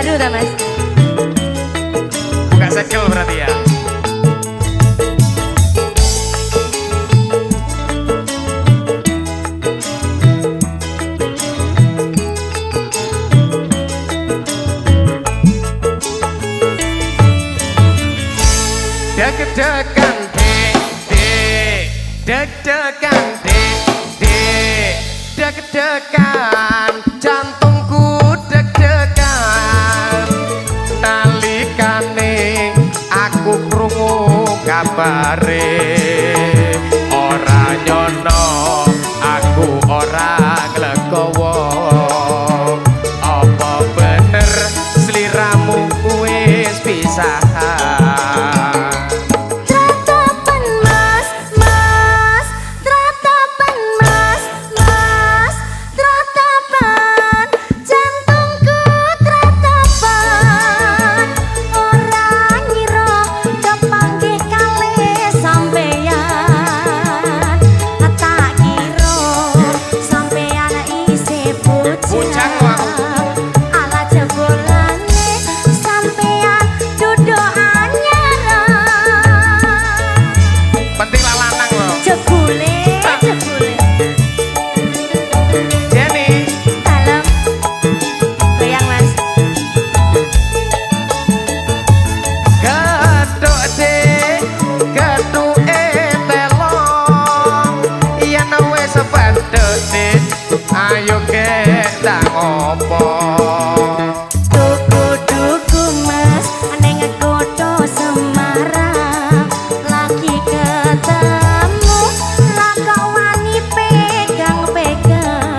baru dah mas. Buka segel berarti ya. Deg-degan deg-degan deg-degan jantungku deg-degan nalikane aku krungu kabare ora nyono aku ora nglegowo apa bener sliramu wis pisahan. Ayo kita ngopo duku-duku mas neng koto Semarang lagi ketemu lakau wani pegang-pegang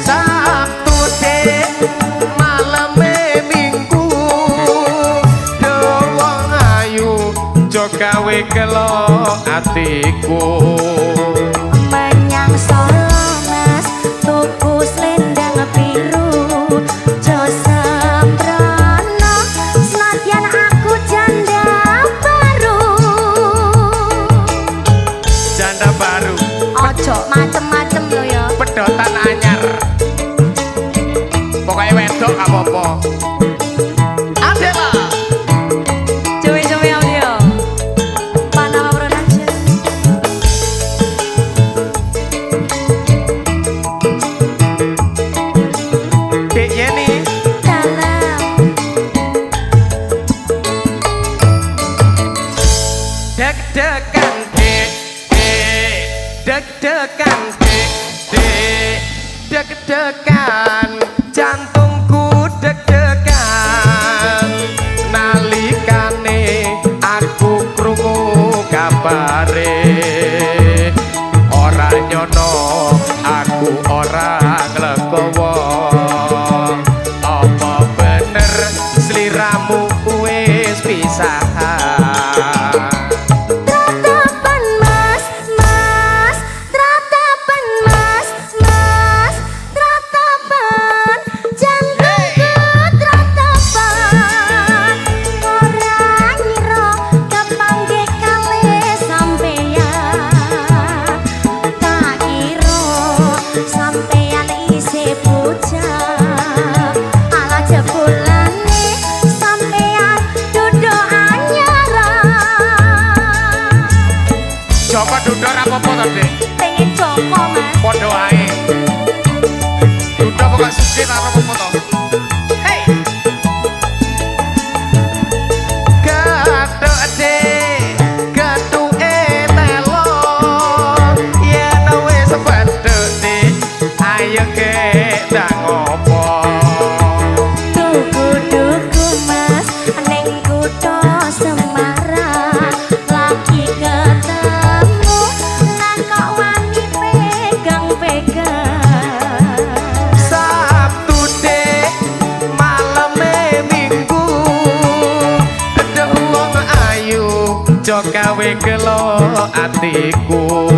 Sabtu deh maleme Minggu dewang ayu jogawe kelo atiku menyang Solo mas tuku selendang biru jo sembrono senadyan aku janda baru ojo macem-macem lo ya pedotan anyar pokoknya wedok apa-apa Adela cuy audio Panama Production Dek Yeni dalam deg-degan deg-degan deg-degan jantungku deg-degan nalikane aku krungu kabare ora nyono aku ora nglegowo apa bener sliramu wis pisahan. Sampeyan isih bocah ala jebulane sampeyan duduk anyaran Joko duduk apa-apa to, Dik? pengen Joko mas Padha wae. Duduk pokok suci ta apa-apa to. Hei. Gathuk gathuke telo yen wis pedhot Dik ayo kita ngopo duku-duku mas neng kutho Semarang lagi ketemu lakok wani pegang-pegang Sabtu deh maleme Minggu dedek wong ayu jogawe kelo atiku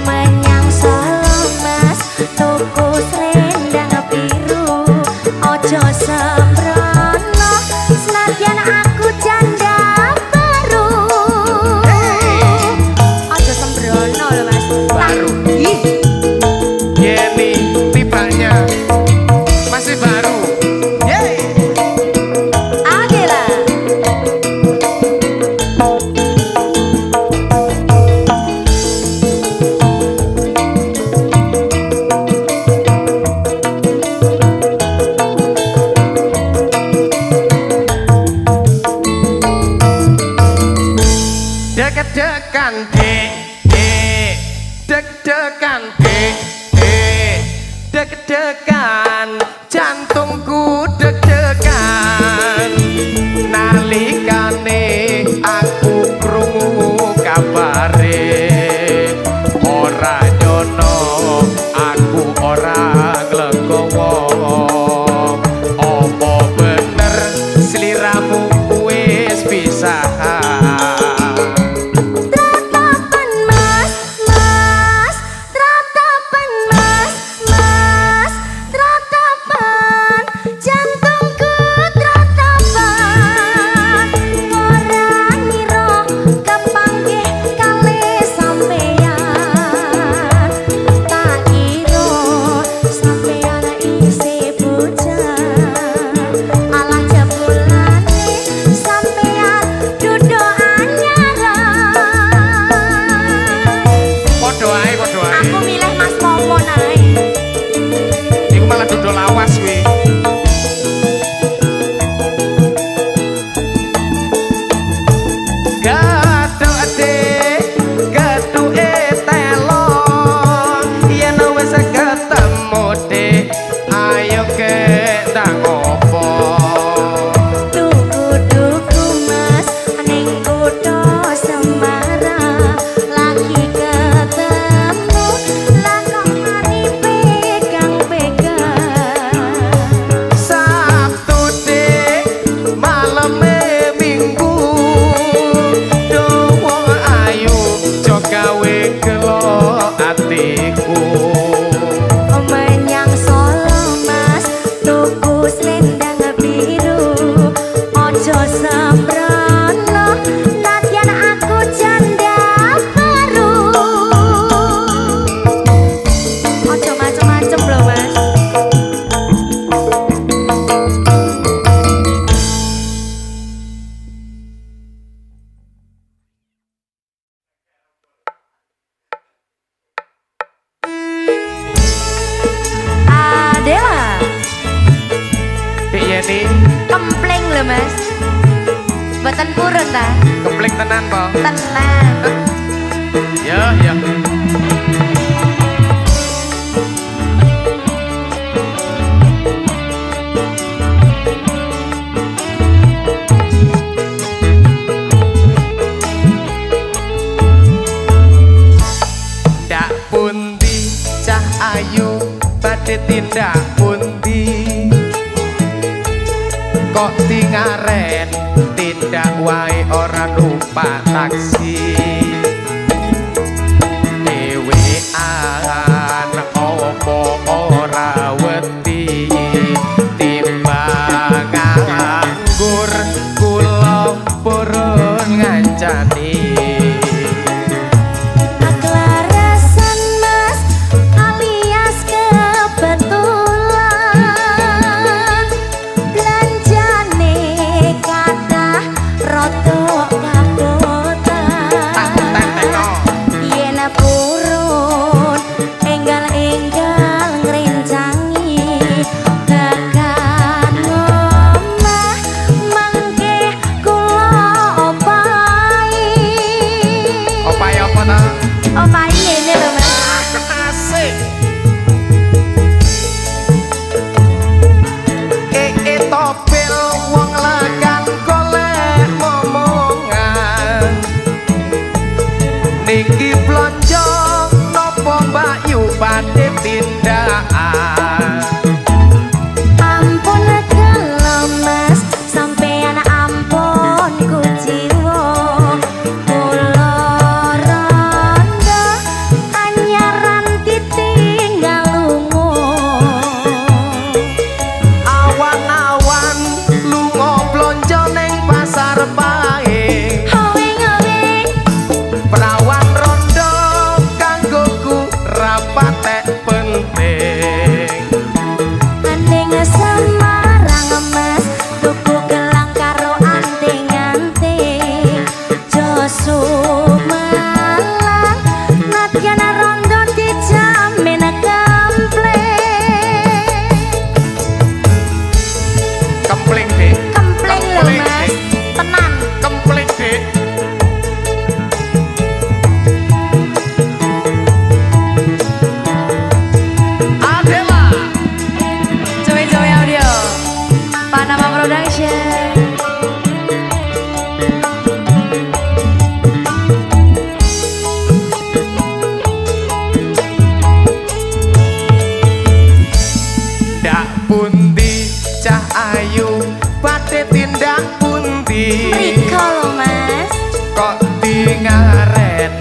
menyang Solo mas tuku selendang biru ojo sembrono senadyan aku janda baru ojo sembrono lho mas baru Yeni tibanya masih baru deg-degan deg-degan deg-degan jantungku deg-degan nalikane aku krungu kabare ora nyono aku ora nglegowo apa bener sliramu wis pisahan. Kempleng lho Mas. Mboten purun ta? Kempleng tenan po. Tenan. Ya, ya. Ndak pundi cah ayu badhe tindak pundi kok tingaren tindak wae ora numpak taksi dhewean opo ora wedi timbang nganggur kula purun ngancani. Topel wong lekan golek momo Riko lo mas. kok tingaren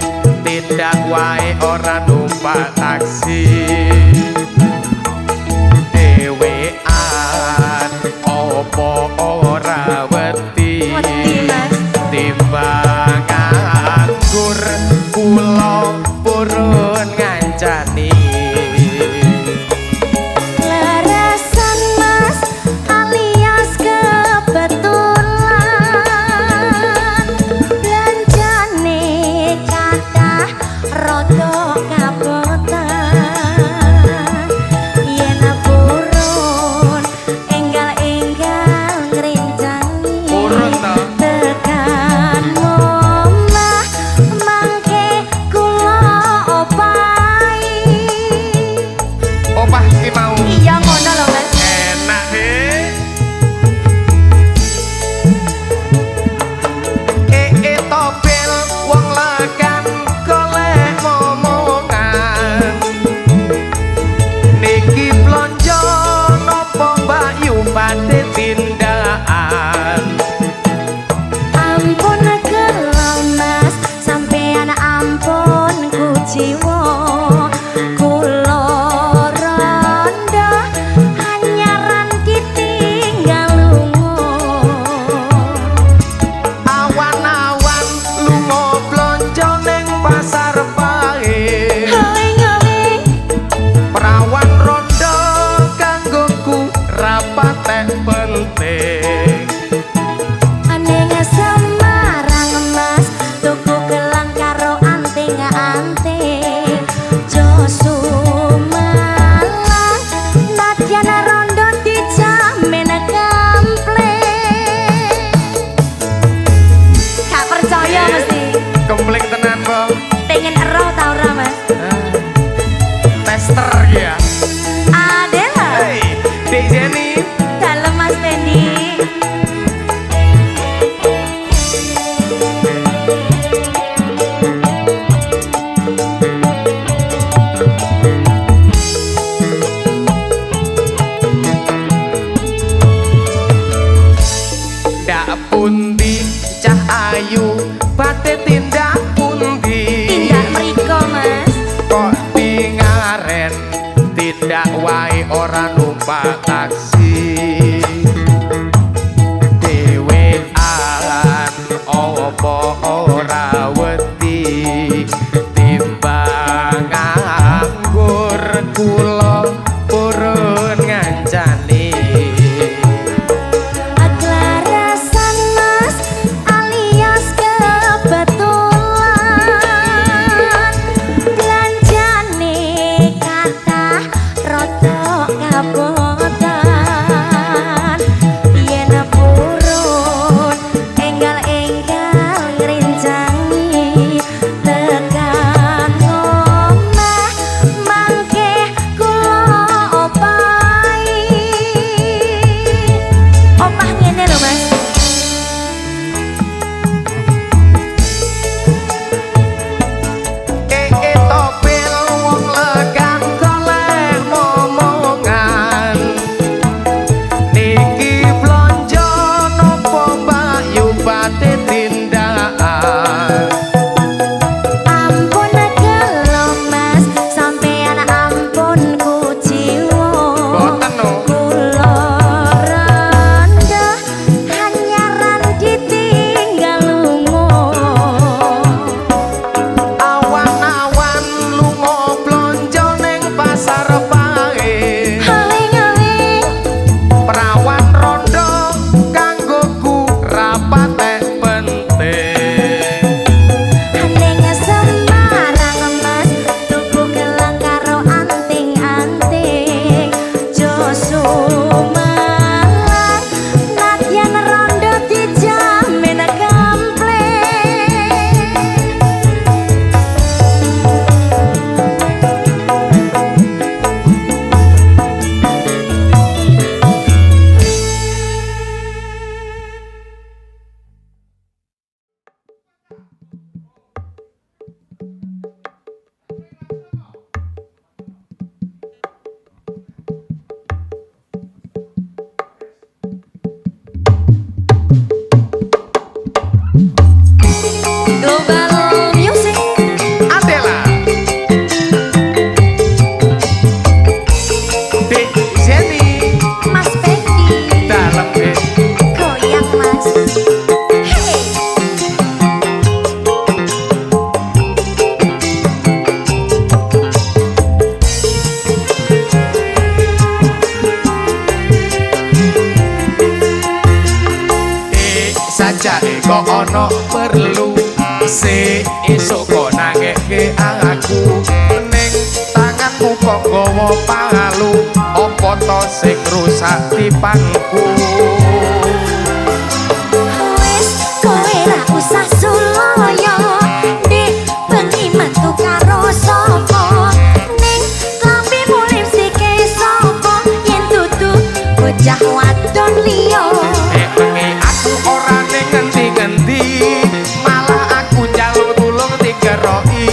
tindak wae ora numpak taksi dhewean opo ora wedi Wedi mas. timbang nganggur kula purun ngancani Larasan mas alias kebetulan belanjane kathah rada kabotan yen purun enggal-enggal ngrencani Purun to? tekan omah mangke kula opahi opah ki mau iya ngono lho mas. enak deh topel wong lekan golek momongan niki blonjo nopo mbak yu badhe tindakan Ampun kelal mas, sampean ampun kuciwa kula rondo hanyaran ditinggal lunga awan-awan lunga blonjo ning pasar pae Haling-haling perawan rondo kanggoku rapatek penting aneng Semarang mas, tuku gelang karo anting-anting Josu Malang, nadyan rondo dijamin kampleng Gak percaya mesti, kempling tenan po pengen eroh tau ora mas tester ya Adela, hey Dek Jenny dalem mas Fendi ndak pundi cah ayu bate tindak pundi Tindak mriko mas kok tingaren tindak wae ora numpak taksi dhewean opo ora wedi timbang nganggur kula purun ngancani Larasan mas alias kebetulan belanjane kathah rada kabotan yen purun enggal-enggal ngrencani kok ana perlu se esuk kok nangeke aku ning tanganmu kok gawa palu apa to sing rusak tipanku Wis kowe ra usah suloyo Dik bengi metu karo sapa ning klambimu lipstike sapa yen dudu bocah wadon liya bengi aku ora ning ngendi-ngendi malah aku njaluk tulung dikeroki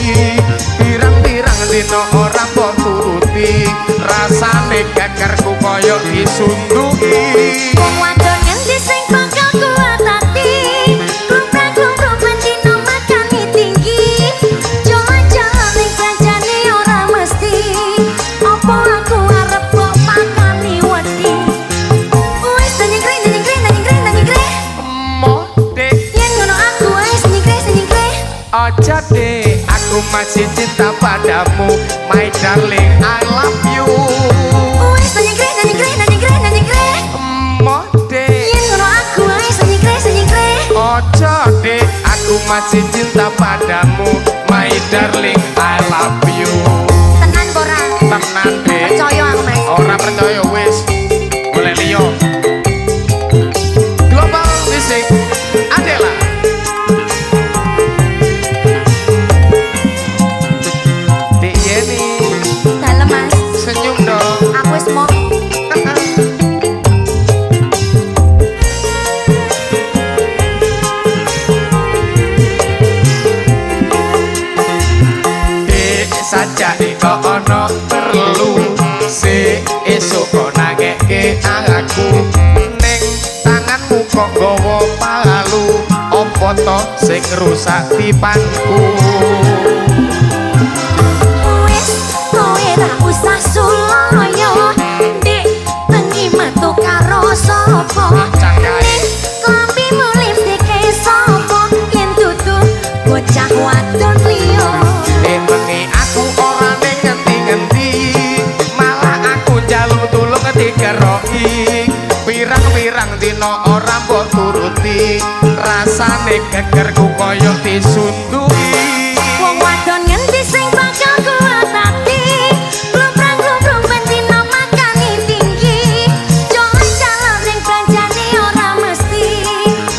pirang-pirang dina ora mbok turuti rasane gegerku kaya disunduki wong wadon ngendi sing bakal kuat ati klumprang-klumprung bendino makani tinggi jalan-jalan ning kancane ora mesti apa aku arep kok pakani wedi wis nyengkring mode yen ngono aku wis nyengkring aja deh aku masih cinta padamu my darling I love you wis nyengkring mode yen ngono aku wis nyengkring aja deh aku masih cinta padamu my darling I love you tenan kok ora tenan deh percaya aku Mas ora percaya wis boleh liyo global music Adela Dek Yeni dalem Mas senyum dong aku wis mau Dek saja kok ono perlu si esuk kok nangeke aku ning tanganmu kok gawa palu apa to sing rusak tipanku wis kowe ra usah suloyo Dik bengi metu karo sapa ning klambimu lipstike sapa yen dudu bocah wadon liya bengi aku ora ning ngendi-ngendi malah aku njaluk tulung dikeroki pirang-pirang dina ora mbok turuti rasane gegerku kaya disunduki wong wadon ngendi sing bakal kuat ati klumprang-klumprung bendino makani tinggi jalan-jalan ning kancane ora mesti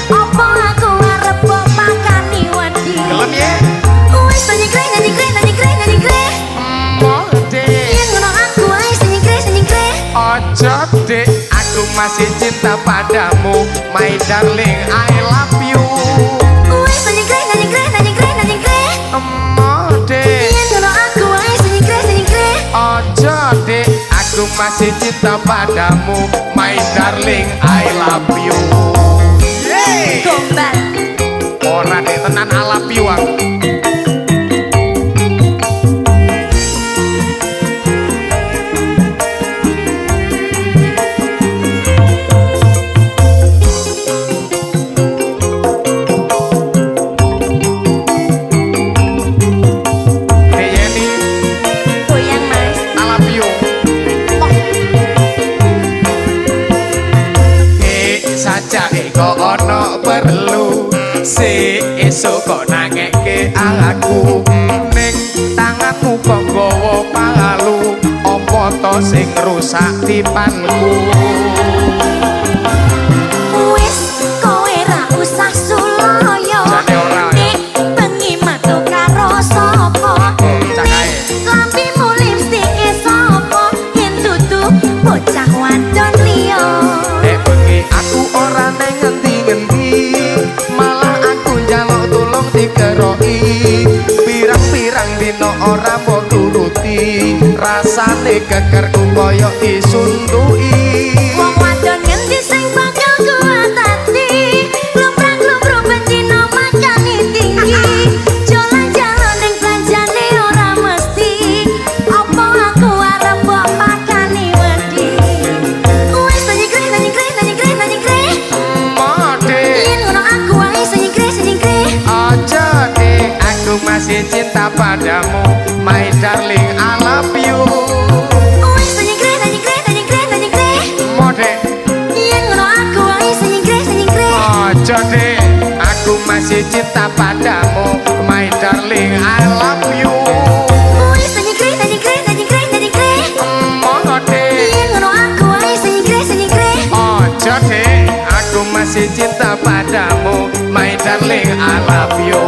apa aku arep kok pakani wedi gelem ye wis nyengkring mode yen ngono aku wis nyengkring ojo dek aku masih cinta padamu my darling I love you wis nyengkring mode yen ngono aku wis nyengkring ojo dek aku masih cinta padamu my darling I love you yeay gombal ora dek tenan I love you aku Dek Yeni goyang Mas I love you saja kok ono perlu si esuk kok nangeke aku ning tanganmu kok gawa palu apa to sing rusak tipanku wis kowe ra usah suloyo Jane ora, ya. Dik bengi metu karo sapa cak ae. klambimu lipstike sapa yen dudu bocah wadon liya bengi aku ora neng ngendi-ngendi malah aku njaluk tulung dikeroki pirang-pirang dina ora mbok turuti rasane gegerku kaya disunduki wong wadon ngendi sing bakal kuat ati klumprang-klumprung bendino makani tinggi jalan-jalan ning belanjane ora mesti apa aku arep kok pakani wedi wis nyengkring mode yen ngono aku wis nyengkring aja deh aku masih cinta padamu my darling I love you wis nyengkring mode yen ngono aku wis nyengkring aja deh aku cinta padamu, my darling, I love you. Wis senyikre, senyikre, senyikre, senyikre. Mono dek, Yen ngono aku wae senyikre, senyikre. ojo dek, aku masih cinta padamu, my darling, I love you.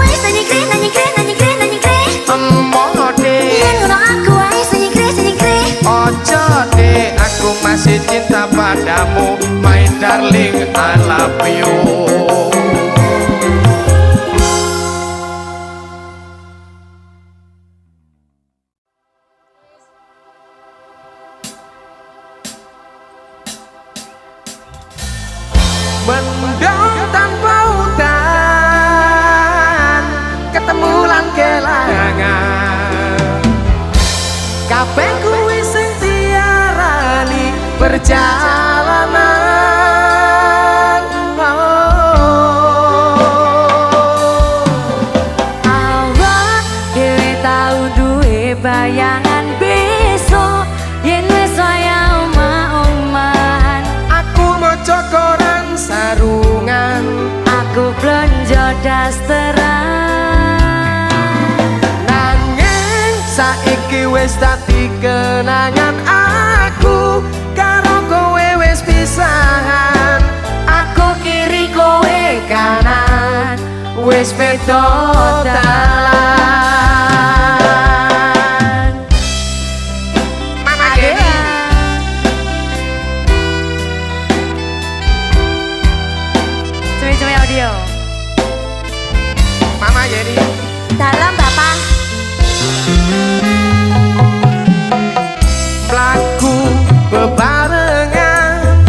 Wis senyikre, senyikre, senyikre, senyikre. Mono dek, Yen ngono aku wae senyikre, senyikre. ojo dek, aku masih cinta padamu, my darling, I love you. Mendung tanpa hutan, ketemu lan kelangan. Kabeh kuwi sing diarani perjalanan. Awak dhewe tau duwe bayangan besok yen wis waya omah-omahan. Aku maca koran sarungan, Aku blonjo dasteran. nanging saiki wis dadi kenangan. Aku karo kowe wis pisahan. Aku kiri kowe kanan, Wis beda dalan. Mama Yeni, Cumi-cumi audio. Mama Yeni. Dalam Bapak. Mlaku bebarengan,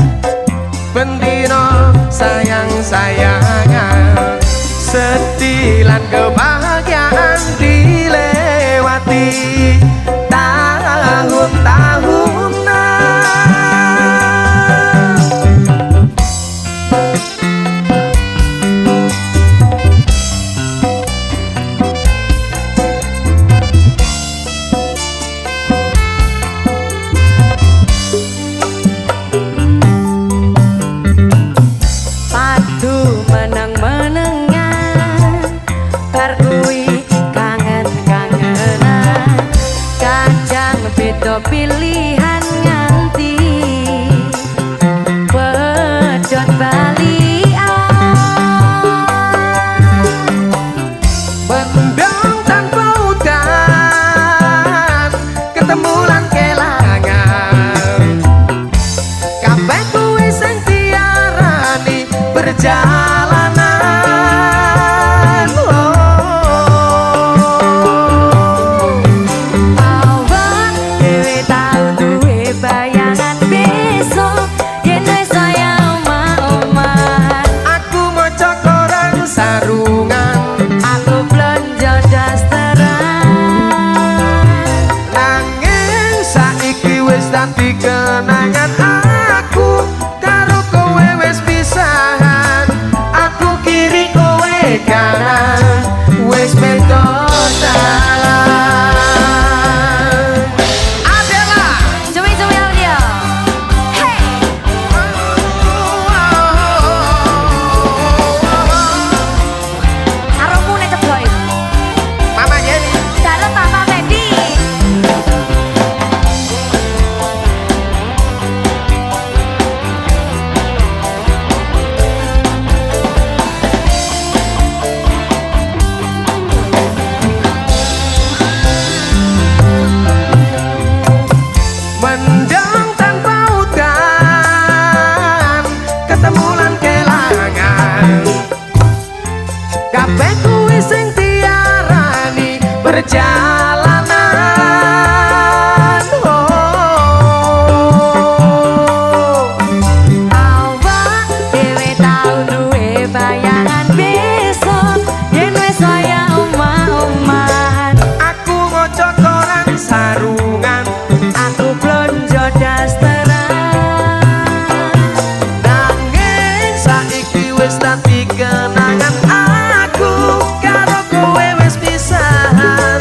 bendino sayang-sayangan, sedih lan kebahagiaan dilewati tahun-tahunan. Padu meneng-menengan, bar kuwi kangen-kangenan. Kadang beda pilihan nganti pedhot balikan. Mendung tanpa hutan, ketemu lan kelangan. Kabeh kuwi sing diarani perjalanan. Awak dhewe tau duwe bayangan besok yen wis waya omah-omahan. Aku maca koran sarungan, Aku blonjo dasteran. nanging saiki wis dadi kenangan. Aku karo kowe wis pisahan. Aku kiri kowe kanan, wis beda dalan. Adela. Cumi-cumi audio. Hey, arommu nek cebloke. Mama Yeni. Dalam Bapak Fendi. Mendung tanpa hutan, ketemu lan kelangan. Kabeh kuwi sing diarani perjalanan. Awak dhewe tau duwe bayangan besok yen wis waya omah-omahan. Aku maca koran sarungan, Aku blonjo dasteran. nanging saiki wis dadi kenangan. Aku karo kowe wis pisahan.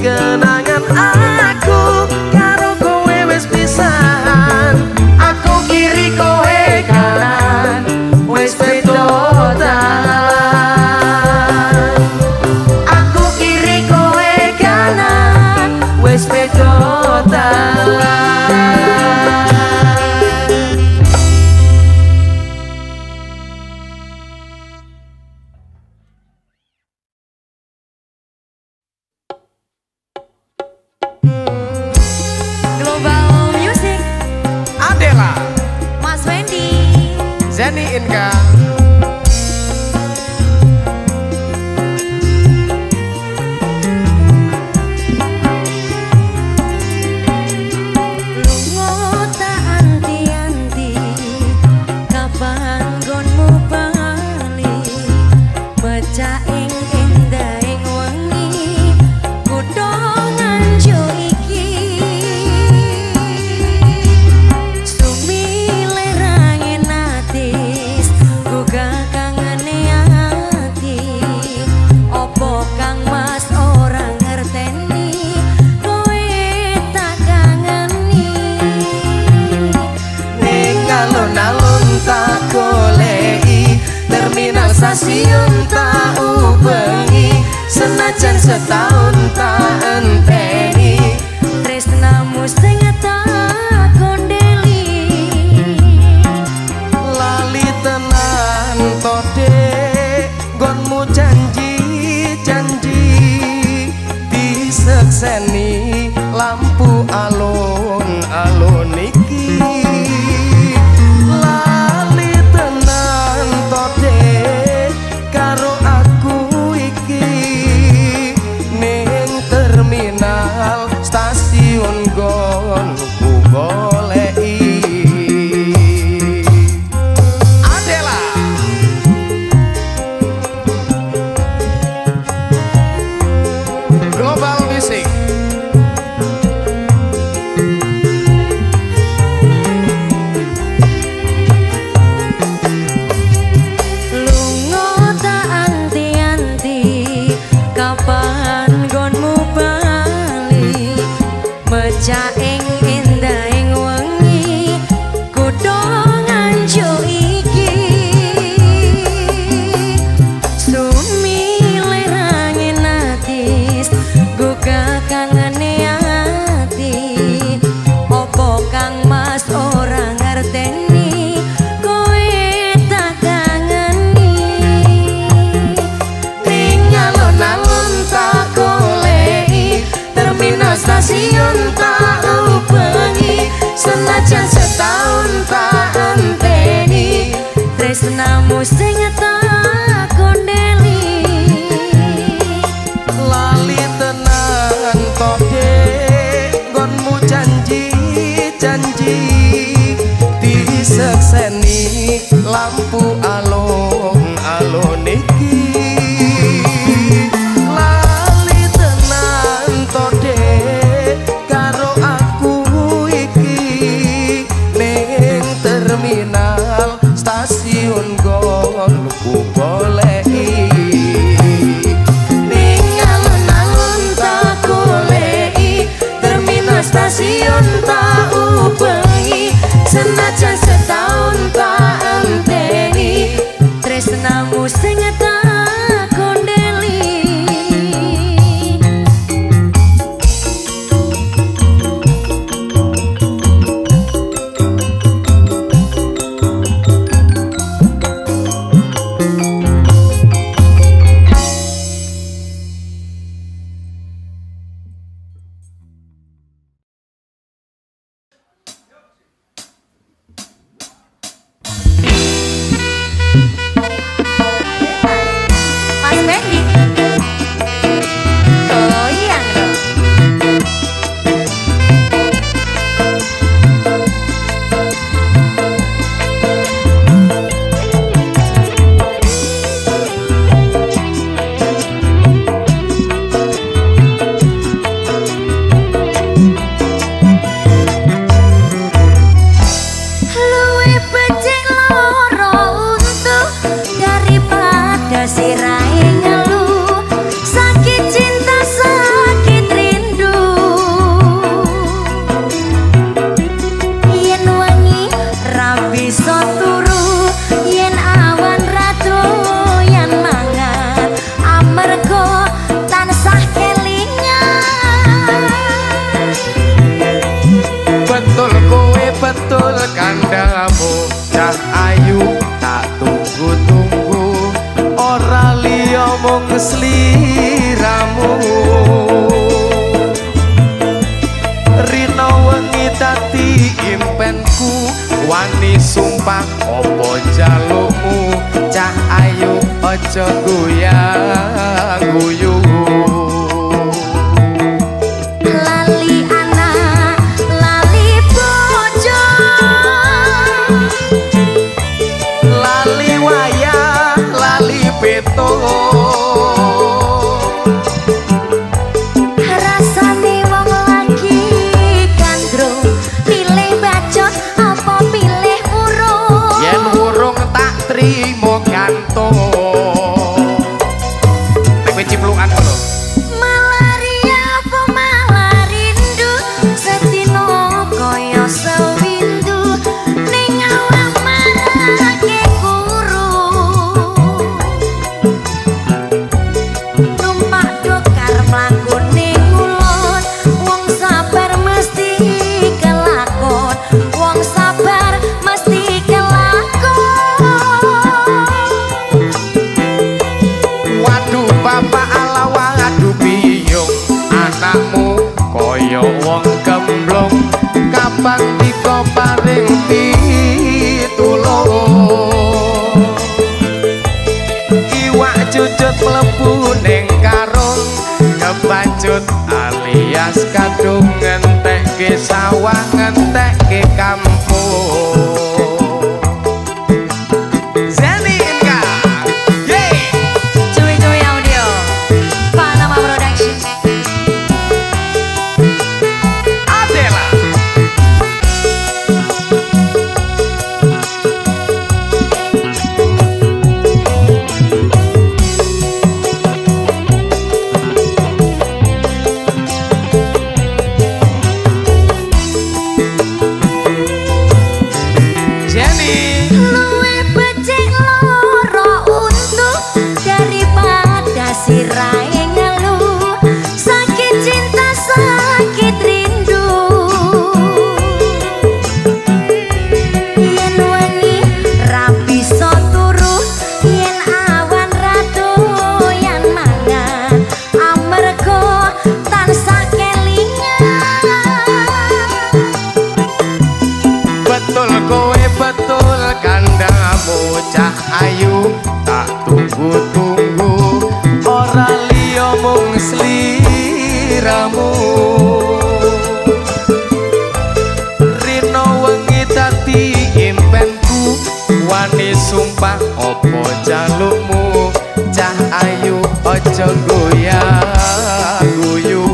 kenangan aku karo kowe wis pisahan. Aku kiri kowe kanan wis beda dalan. Aku kiri kowe kanan wis beda dalan. Global Music, Adela, Mas Wendy. Zeni Inka. Lunga tak anti-anti, kapan gonmu bali? Pecah ing endahing wengi, kutho nganjo iki. Sumile rangen atis, gugah kangene ati. Opo kang mas ora ngerteni, kowe tak kangeni. Ning alun-alun tak goleki, terminal stasiun tak ubengi, senajan setahun tak enteni. Tresnamu sing tak kondeli. Lali tenan to dek, nggonmu janji-janji disekseni lampu alun-alun iki. Lali tenan to dek karo aku iki, ning terminal stasiun nggonku goleki. Adela, Global Music. Lunga tak anti-anti, kapan gonmu bali? Mecah ing endahing wengi, kutho nganjo iki. Sumile rangen atis, gugah kangene ati. Opo kang mas ora ngerteni, kowe tak kangeni. Ning alun-alun tak goleki, terminal stasiun tak ubengi, senajan setahun tak enteni. Tresnamu sing tak kondeli. Lali tenan to dek, nggonmu janji-janji disekseni lampu alun-alun iki. Lali tenan to dek karo aku iki, ning terminal stasiun nggonku goleki. Ning alun-alun tak goleki, terminal stasiun tak ubengi, senajan setahun tak enteni. Tresnamu sing tak kondeli. Mas Wendy, goyang dong. Luwe becik loro untuh daripada sirahe ngeluh. Sakit cinta sakit rindu. mung sliramu rino wengi dadi impenku wani sumpah apa jalukmu cah ayu aja goyang guyu lali anak lali bojo lali wayah lali peto rasane wong lagi gandrung pilih bacot apa pilih urung yen urung tak trimo gantung nek kowe ciplukan lho malaria apa malah rindu setino kaya sewindu ning awak marake guru numpak dokar mlaku ning ulon wong sabar mesti kelakon wong sabar mesti kelakon waduh bapak ala waduh biyung anakmu kaya wong gemblong kapan dika paring pitulung iwak cucut mlebu ning karung kebacut alias kadung ngentekke sawah ngentekke kampung Zeni Inka Yeay cuy audio Panama Production Adela Jenny luwe becik loro untuk daripada sirahe ngeluh sakit cinta sakit rindu yen wengi ra bisa turu yen awan ra doyan mangan amarga tansah kelingan betul kowe betul kandamu cah ayu tak tunggu-tunggu ora liya mung sliramu rino wengi dadi impenku wani sumpah apa jalukmu cah ayu aja goyang guyu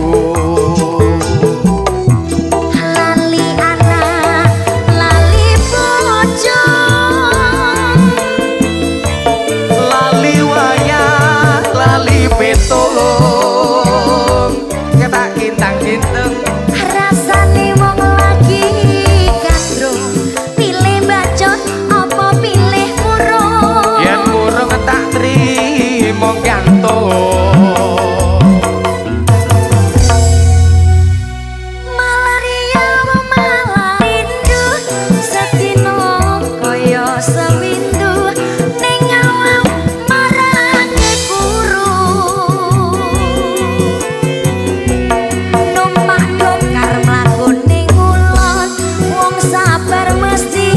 lali anak lali bojo lali wayah lali petulung ketak kintang-kintang rasane wong lagi gandrung pilih bacot apa pilih urung yen urung tak trimo gantung malaria malah rindu setino kaya sewindu ning awak marake guru numpak dokar mlaku ning ulon wong sabar mesti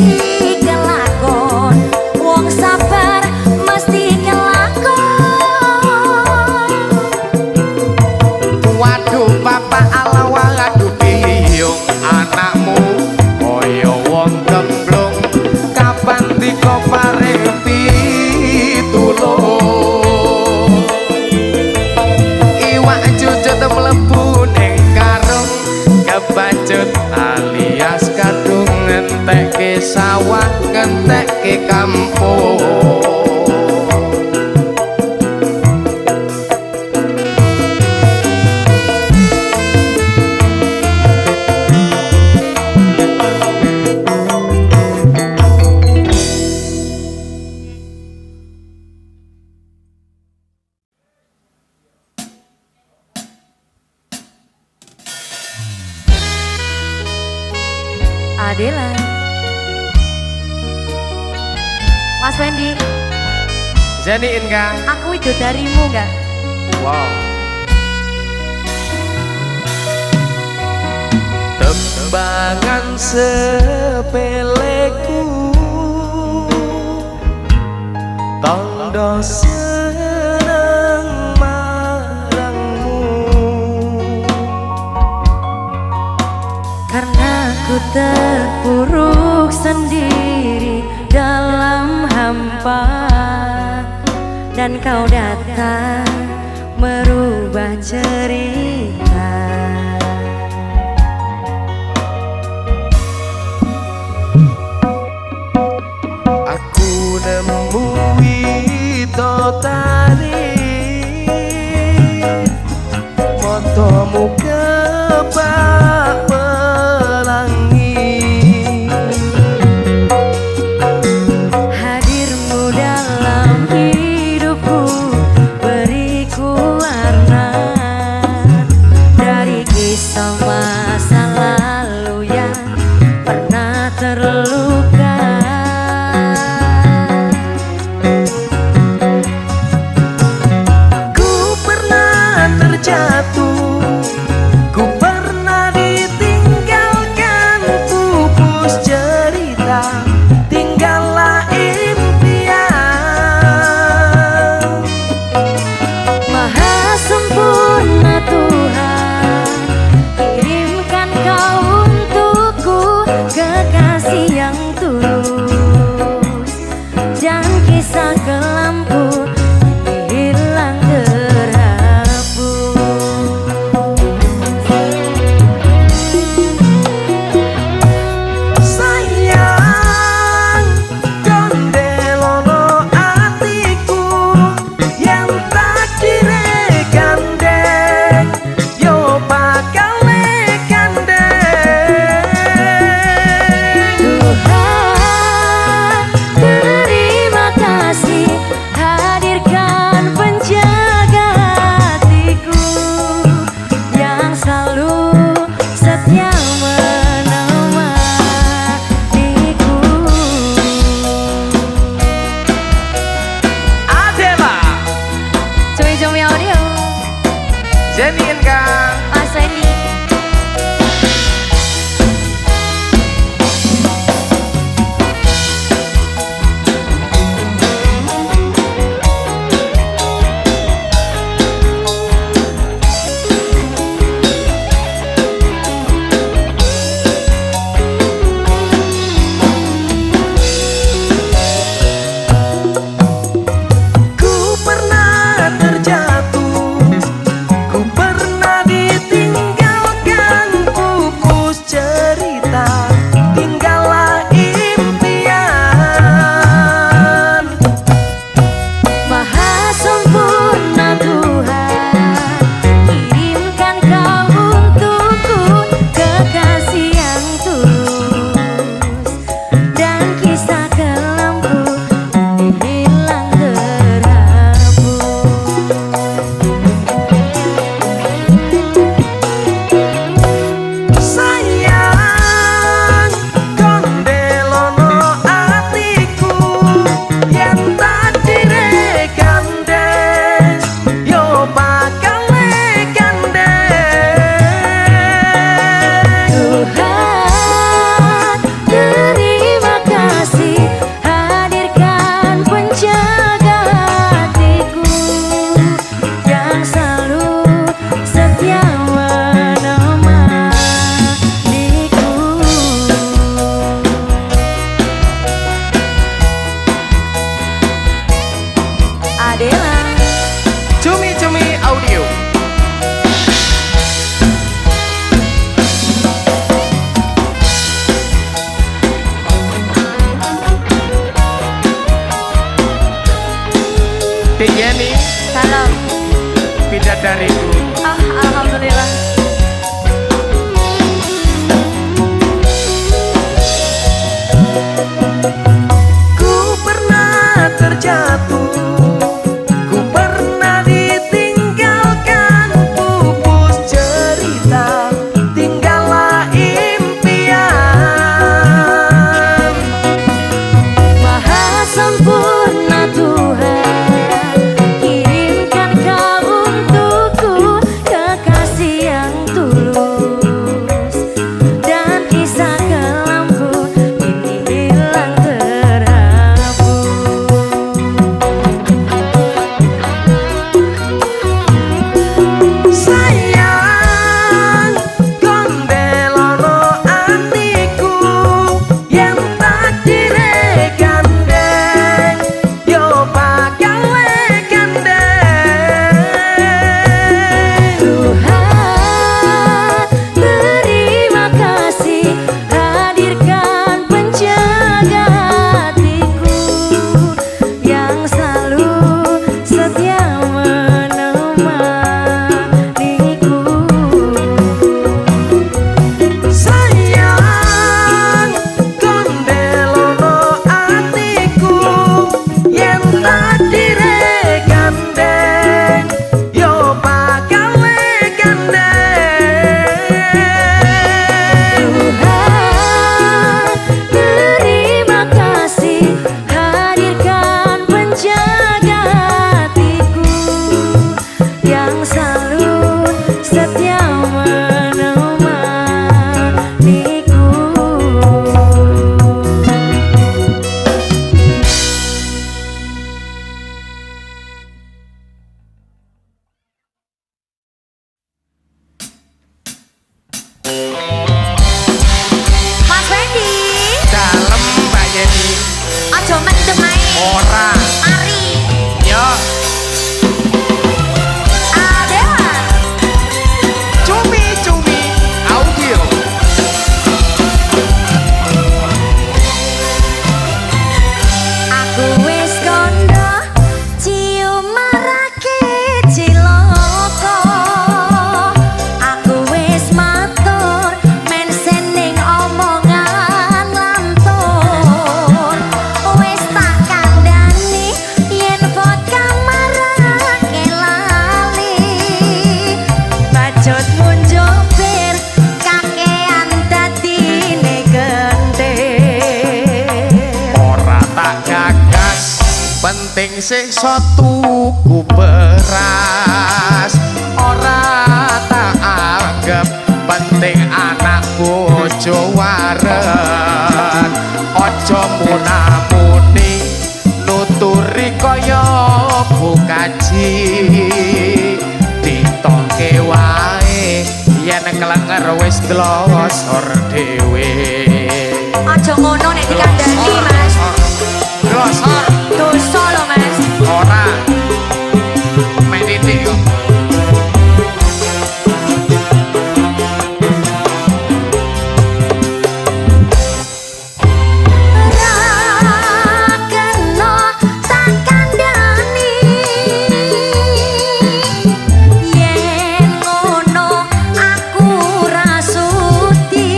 kelakon wong sabar mesti kelakon waduh bapak ala waduh biyung anakmu kaya wong gemblung kapan dika paring pitulung iwak cucut mlebu ning karung kebacut alias kadung ngentekke sawah ngentekke kampung Adela Mas Wendy Jenny Inka. Aku itu darimu enggak? Wow. Tembangan sepeleku tondo seneng marangmu, Karena ku terpuruk sendiri dalam hampa, dan kau datang merubah cerita. aku nemui totari motomu kebak pelangi, Hadirmu dalam hidupku beriku warna dari kisah masa lalu yang pernah terluka. ku pernah terjatuh, ku pernah ditinggalkan, pupus cerita, tinggallah impian. Maha sempurna Tuhan, kirimkan kau untukku kekasih yang tulus, dan kisah kelamku ini hilang terhapus. Sayang, gondelono atiku yang tak direkandeng, yo bakal lekandeng. Tuhan, terima kasih hadirkan penjaga hatiku yang selalu setia menemaniku. Adela, Cumi-cumi audio, Jenny Inka. Mas Eni. Ku pernah terjatuh, ku pernah ditinggalkan, pupus cerita, tinggallah impian. Maha sempurna Tuhan, kirimkan kau untukku kekasih yang tulus, dan kisah kelamku ini hilang terhapus. Sayang, gondelono atiku yang tak direkandeng, yo bakal lekandeng. Tuhan, terima kasih hadirkan penjaga hatiku yang selalu setia menemaniku. Adela. Cumi-cumi audio. Tik Jenny, Salam. bidadariku. Alhamdulillah. Ku pernah terjatuh, ku pernah ditinggalkan, pupus cerita, tinggallah impian. Maha sempurna Tuhan, yang selalu setia menemaniku. Mas Wendy, Dalem Mbak Yeni. aja mendem ae. Ora. Mari. Yo. Adela. Cumi audio. Aku wis kondo cium marake ciloko. Aku wis matur men seneng omongan lantur. Wis tak kandhani yen vodka marake lali. Bajot munjopir kakean dadine gentir. Ora tak gagas, penting sisa tuku beras. Ora tak anggap penting anak bojo waret. Aja munamuni nuturi kaya bukaji. Ditoke wae yen kelenger wis glosor dhewe. Aja ngono nek dikandani, Mas. Glosor Dosa lho, Mas. ora meniti kok. Ra kena tak kandhani. Yen ngono aku ra sudi.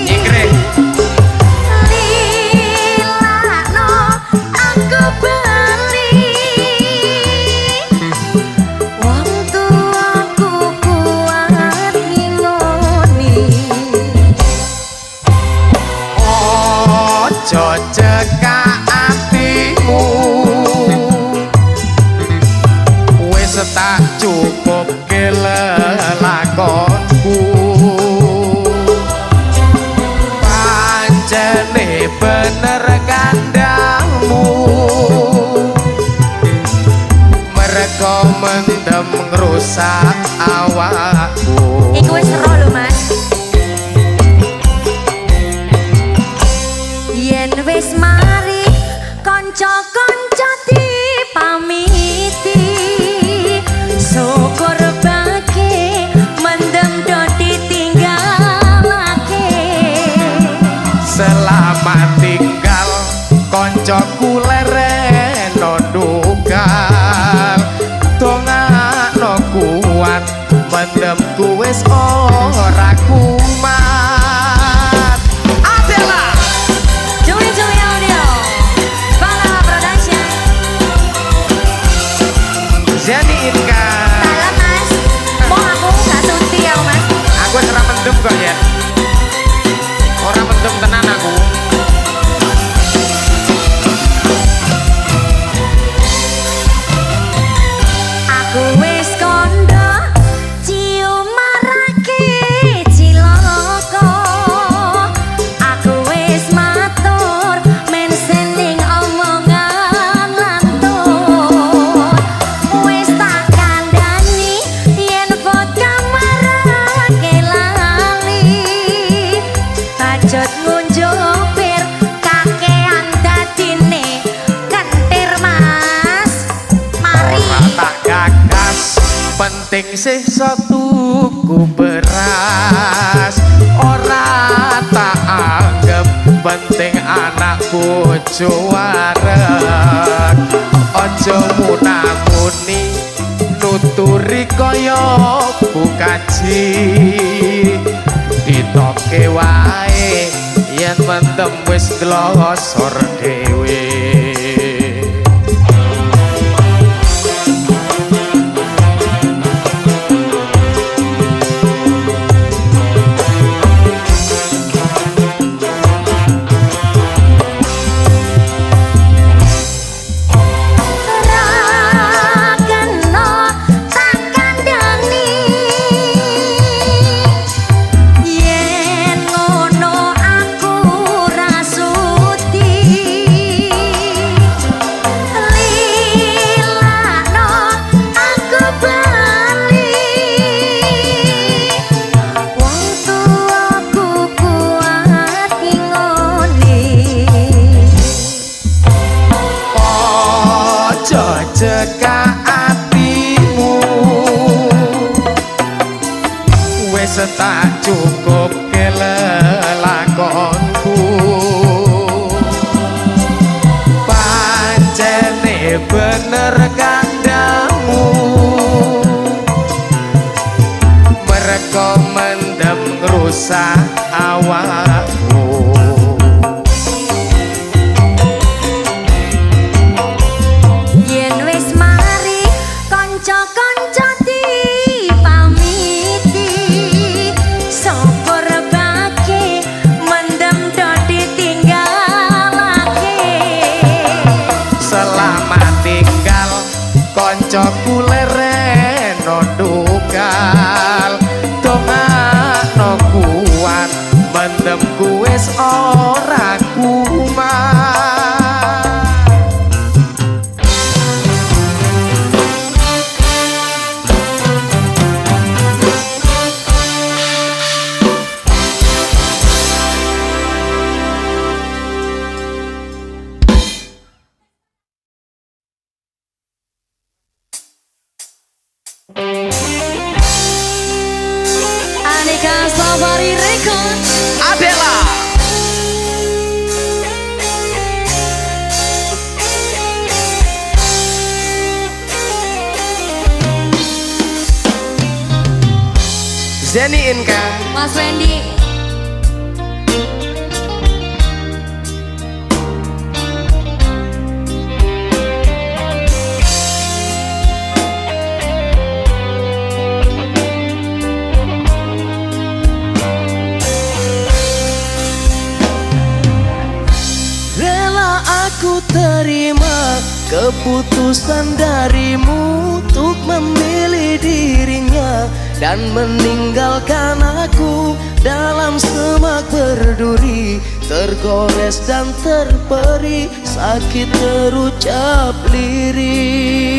Inggris Lilakno aku bali. Wong tuaku kuat ngingoni. ojo cekak atimu, wis tak cukup kelelakonku. Pancene bener kandangmu, mereka mendem ngrusak awakku. Iku wis ero lho, Mas. Yen wis mari kanca-kanca dipamiti. Syukur bagi mendem do ditinggalake. Selamat tinggal koncoku lereno dugal. Dongakno kuat mendemku wis ora kumat. Adela Cumi audio. Bala production. Zeni Inka. Salam, Mas. Mau aku gak sudi ya, Mas. Aku ora mendem kok ya. Ora mendem tenan aku. Aku wis kondo cium marake ciloko. Aku wis matur men seneng omongan lantur. Wis tak kandhani yen vodka marake lali. Bajot ngunjupir kakean dadine kentir, Mas. Mari. Ora tak gagas, penting sisa tuku beras. Ora tak anggap penting anak bojo waret. Aja munamuni nuturi kaya bukaji. Ditoke wae yen mendem wis glosor dhewe. Ra kena tak dosa awakmu. Yen wis mari kanca-kanca dipamiti, sapa rebake mendem do ditinggalake. Selamat tinggal koncoku lereno dugal, dongakno kuat mendemku wis ora kumat. Aneka Safari Record. Adela Zeni Inka Mas Wendy. Rela aku terima keputusan darimu untuk memilih dirinya dan meninggalkan aku dalam semak berduri, tergores dan terperi, sakit terucap lirik.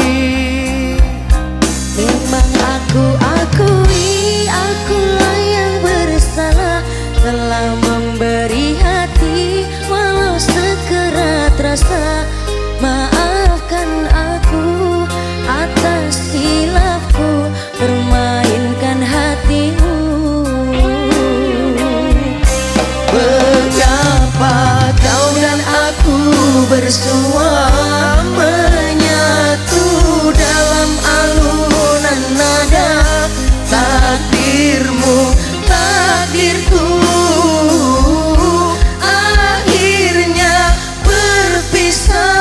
Memang aku akui, akulah yang bersalah, telah memberi hati walau sekerat rasa. Maafkan aku atas hilafku, permainkan hatimu. Mengapa kau dan aku bersua menyatu dalam alunan nada? Takdirmu, takdirku, akhirnya berpisah.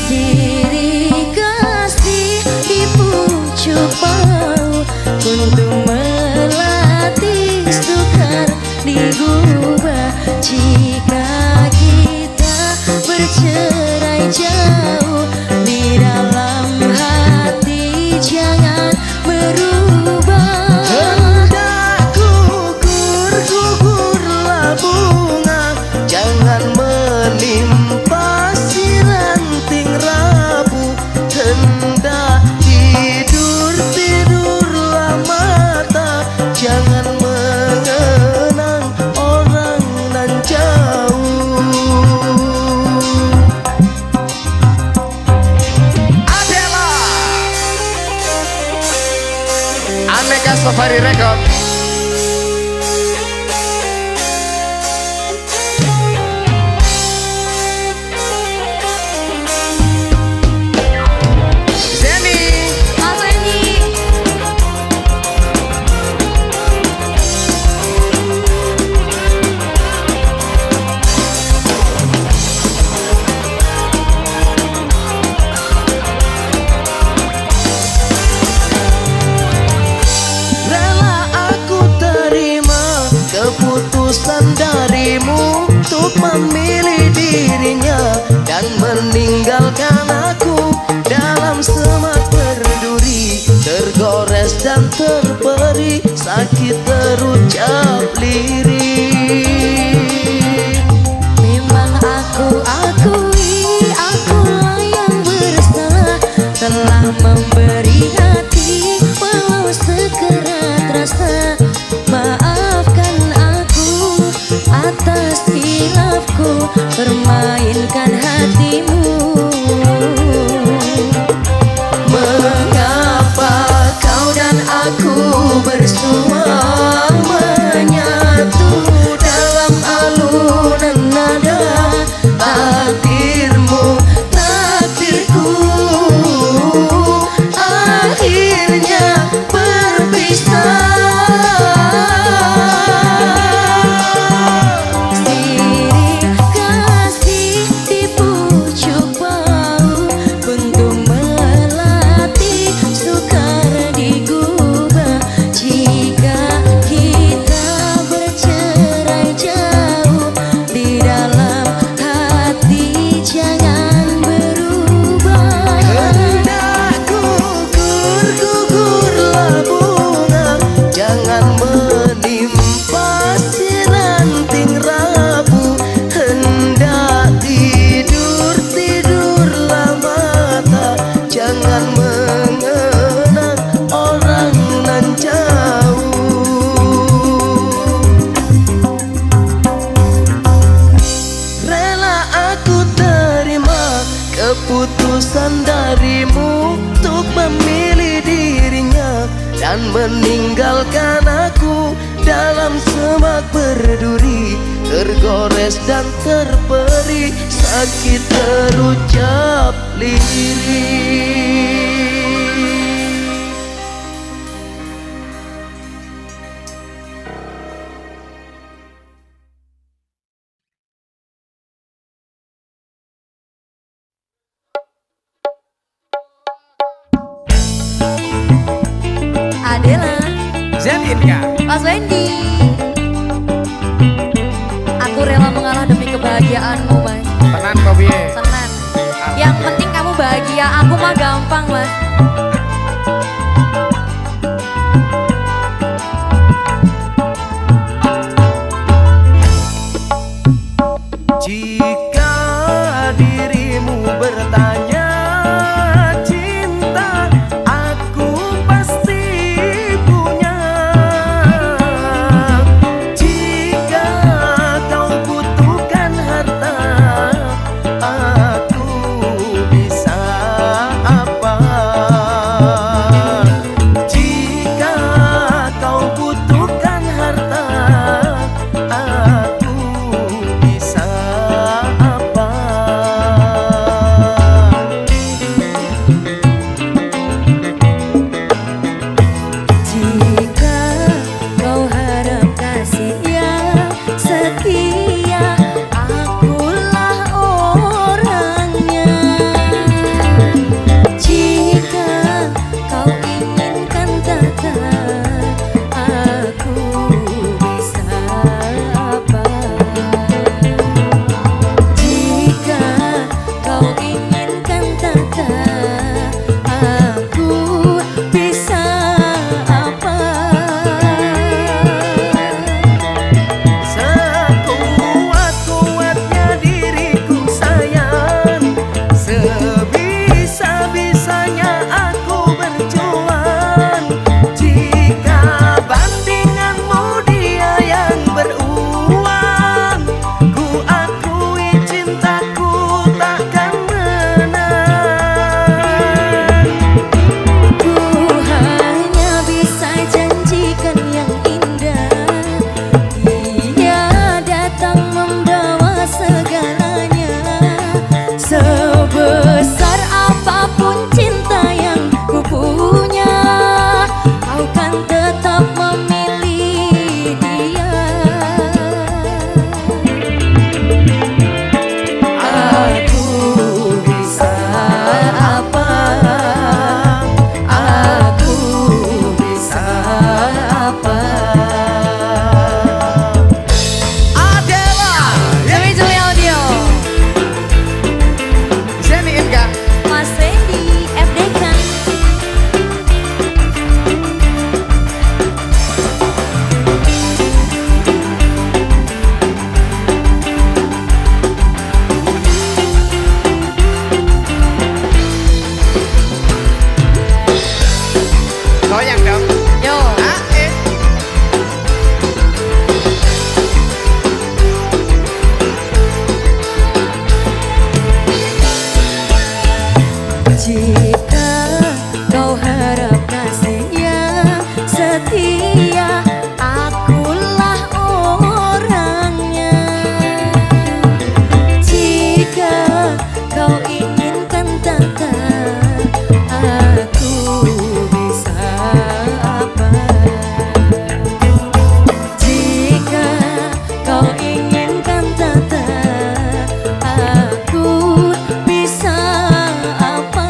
Sirih kasih di pucuk bau untuk melatih sukar digubah. Jika kita bercerai jauh, di dalam hati jangan berubah. Hendak gugurlah bunga, jangan menimpa si ranting rapuh. Hendak tidurlah mata, jangan mengenang orang nan jauh. Adela Aneka Safari Record. Zeni Mas Wendy. Rela aku terima keputusan darimu untuk memilih dirinya dan meninggalkan aku dalam semak berduri, tergores dan terperi, sakit terucap lirik. Memang aku akui, akulah yang bersalah, telah memberi hati walau sekerat rasa. Maafkan aku atas hilafku, permainkan hatimu. Mengapa kau dan aku bersua menyatu keputusan darimu untuk memilih dirinya dan meninggalkan aku dalam semak berduri, tergores dan terperi, sakit terucap lirik. Adela, Zeninka Mas Wendy. Aku rela mengalah demi kebahagiaanmu, Mas. tenan kok piye? Tenan. Yang penting kamu bahagia, aku mah gampang, Mas. Jika dirimu bertanya cinta, aku pasti punya. Jika kau butuhkan harta, aku bisa apa? Jika kau butuhkan harta, aku bisa apa? Jika kau harap kasih yang setia, akulah orangnya. Jika kau inginkan kata, aku bisa apa? Jika kau inginkan kata, aku bisa apa? Sekuat-kuatnya diriku sayang, sebisa-bisanya aku berjuang. Jika bandinganmu dia yang beruang, ku akui cintaku takkan menang. Ku hanya bisa janjikan yang indah, dia datang membawa segalanya. Sebesar apapun cinta yang ku punya, kau kan tetap memilih dia. Aku bisa apa? Aku bisa apa? Adela, Juli Juli Audio, Zeninka Mas Wendy, FDK. goyang dong. Yo, Ah, Jika kau harap kasih yang setia, akulah orangnya. Jika kau inginkan kata, aku bisa apa? Jika kau inginkan kata, aku bisa apa?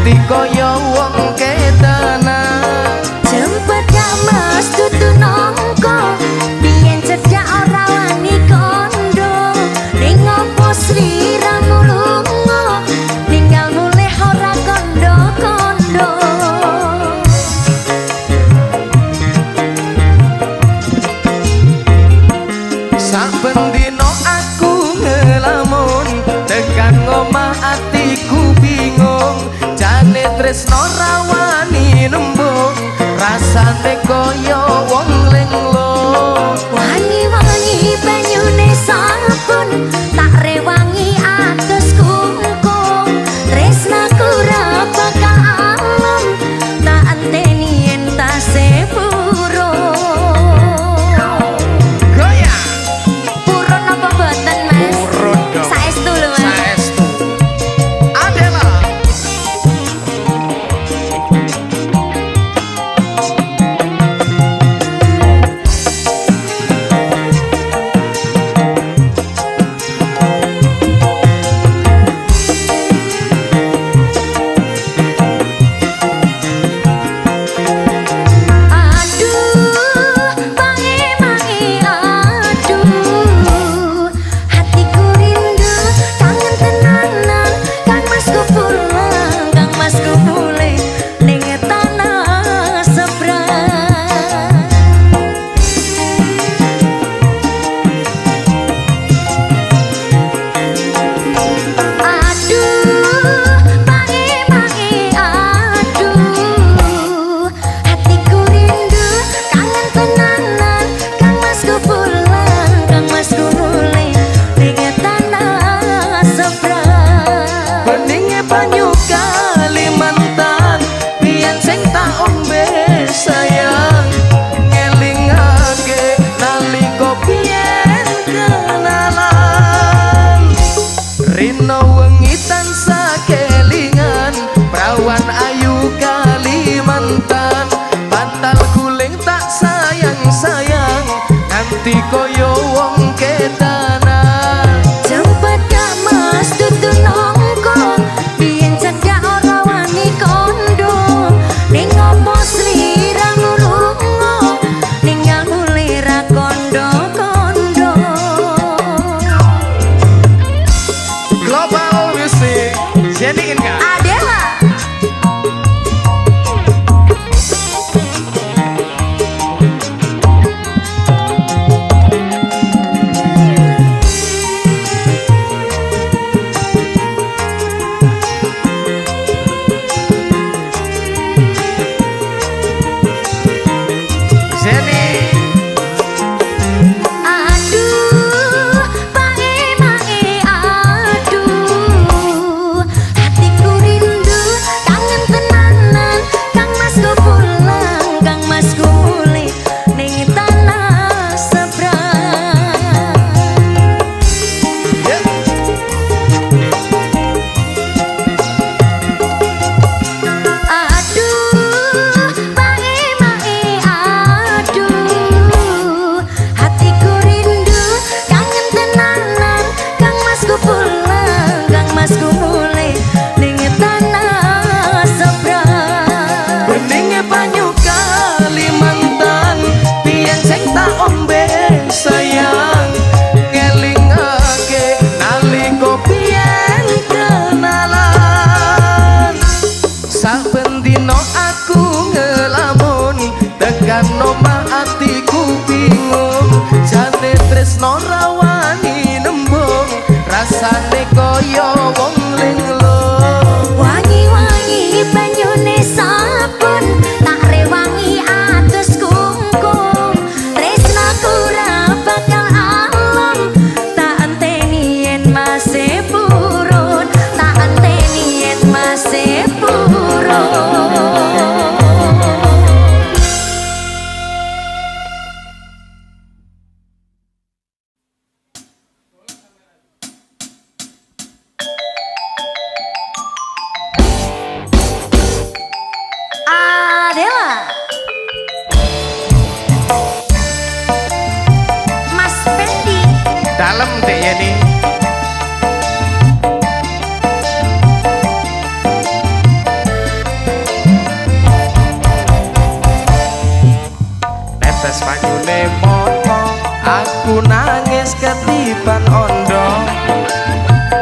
nganti kaya wong kedanan. Jemput gak mas tutu nongko biyen cedak ora wani kondo ning opo sliramu lunga ninggal mulih ora kondo-kondo. Saben dino aku ngelamun tekan ngomah atiku bingung jane tresno rawani nembung rasane kaya wong lenglo. Wangi-wangi banyune sabun tak rewangi atus kungkung tresnaku ra bakal alem tak enteni entase Goyang purun apa boten mas? urut dong. Saestu lho mas. Saestu. Adela. Aduh, mangi-mangi aduh hatiku rindu kangen tenanan Kang Masku pulang Kang Masku mulih ning tanah seberang. Aduh, mangi-mangi aduh hatiku rindu kangen tenanan Kang Masku pulang Kang Masku mulih ning tanah seberang. Beninge banyu Kalimantan biyen sing tak ombe sayang ngelingake nalika biyen kenalan. Rino wengi tansah kelingan prawan ayu Kalimantan bantal guling tak sayang-sayang nganti kaya wong kedanan. Jemput gak mas tutu nongko biyen cedak ora wani kondo ning opo sliramu lunga ninggal mulih ra kondo-kondo. Global Music wis banyune moto aku nangis ketiban ondo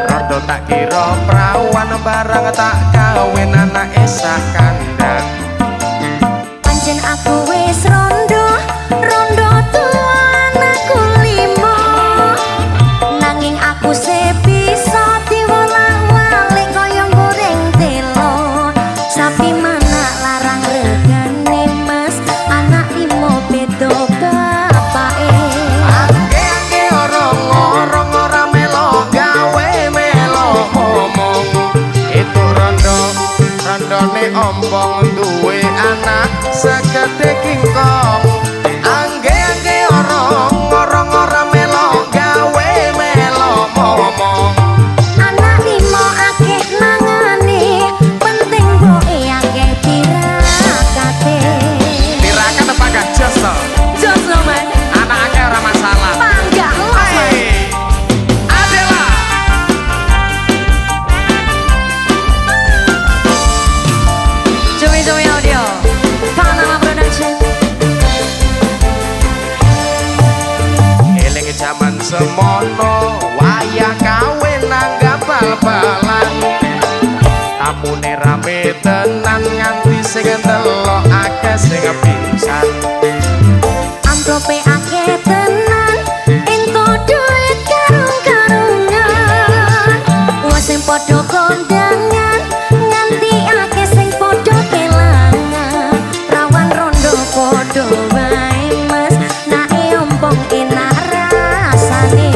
rondo tak kira prawan barang tak kawin anake sak kandang Pancen aku wis rondo tuan aku limo nanging aku sepisa diwolak-walik kaya goreng telo sapi mana larang regane mas anak limo bedo bapake angge orang ora melo gawe melo ngomong itu rondone ompong duwe anak segede kingkong angge orang ora melo gawe melo ngomong anak limo akeh mangane penting boke akeh tirakate tirakat apa gak jos to jos lo mas anaknya ora masalah panggah los mas hey Adela Cumi audio Panama Production eling jaman semono wayah kawin nanggap bal-balan tamune rame tenan nganti sing delok akeh sing pingsan Amplope akeh tenan ento duit karung-karungan wong sing padha kondangan nganti akeh sing padha kelangan rawan rondo padha wae mas nae ompong enak rasane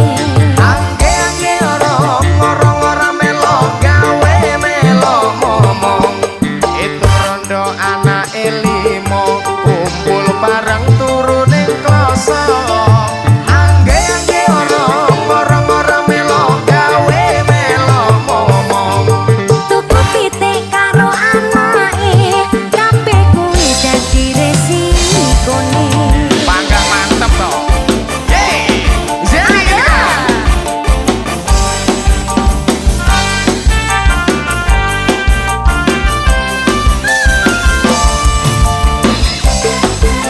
angge orang ora melo gawe melo ngomong itu rondo anak limo kumpul bareng turune kloso angge orang ora melo gawe melo ngomong tuku pitik karo anake kabeh kuwi dadi resikone panggang mantep to hey Zelina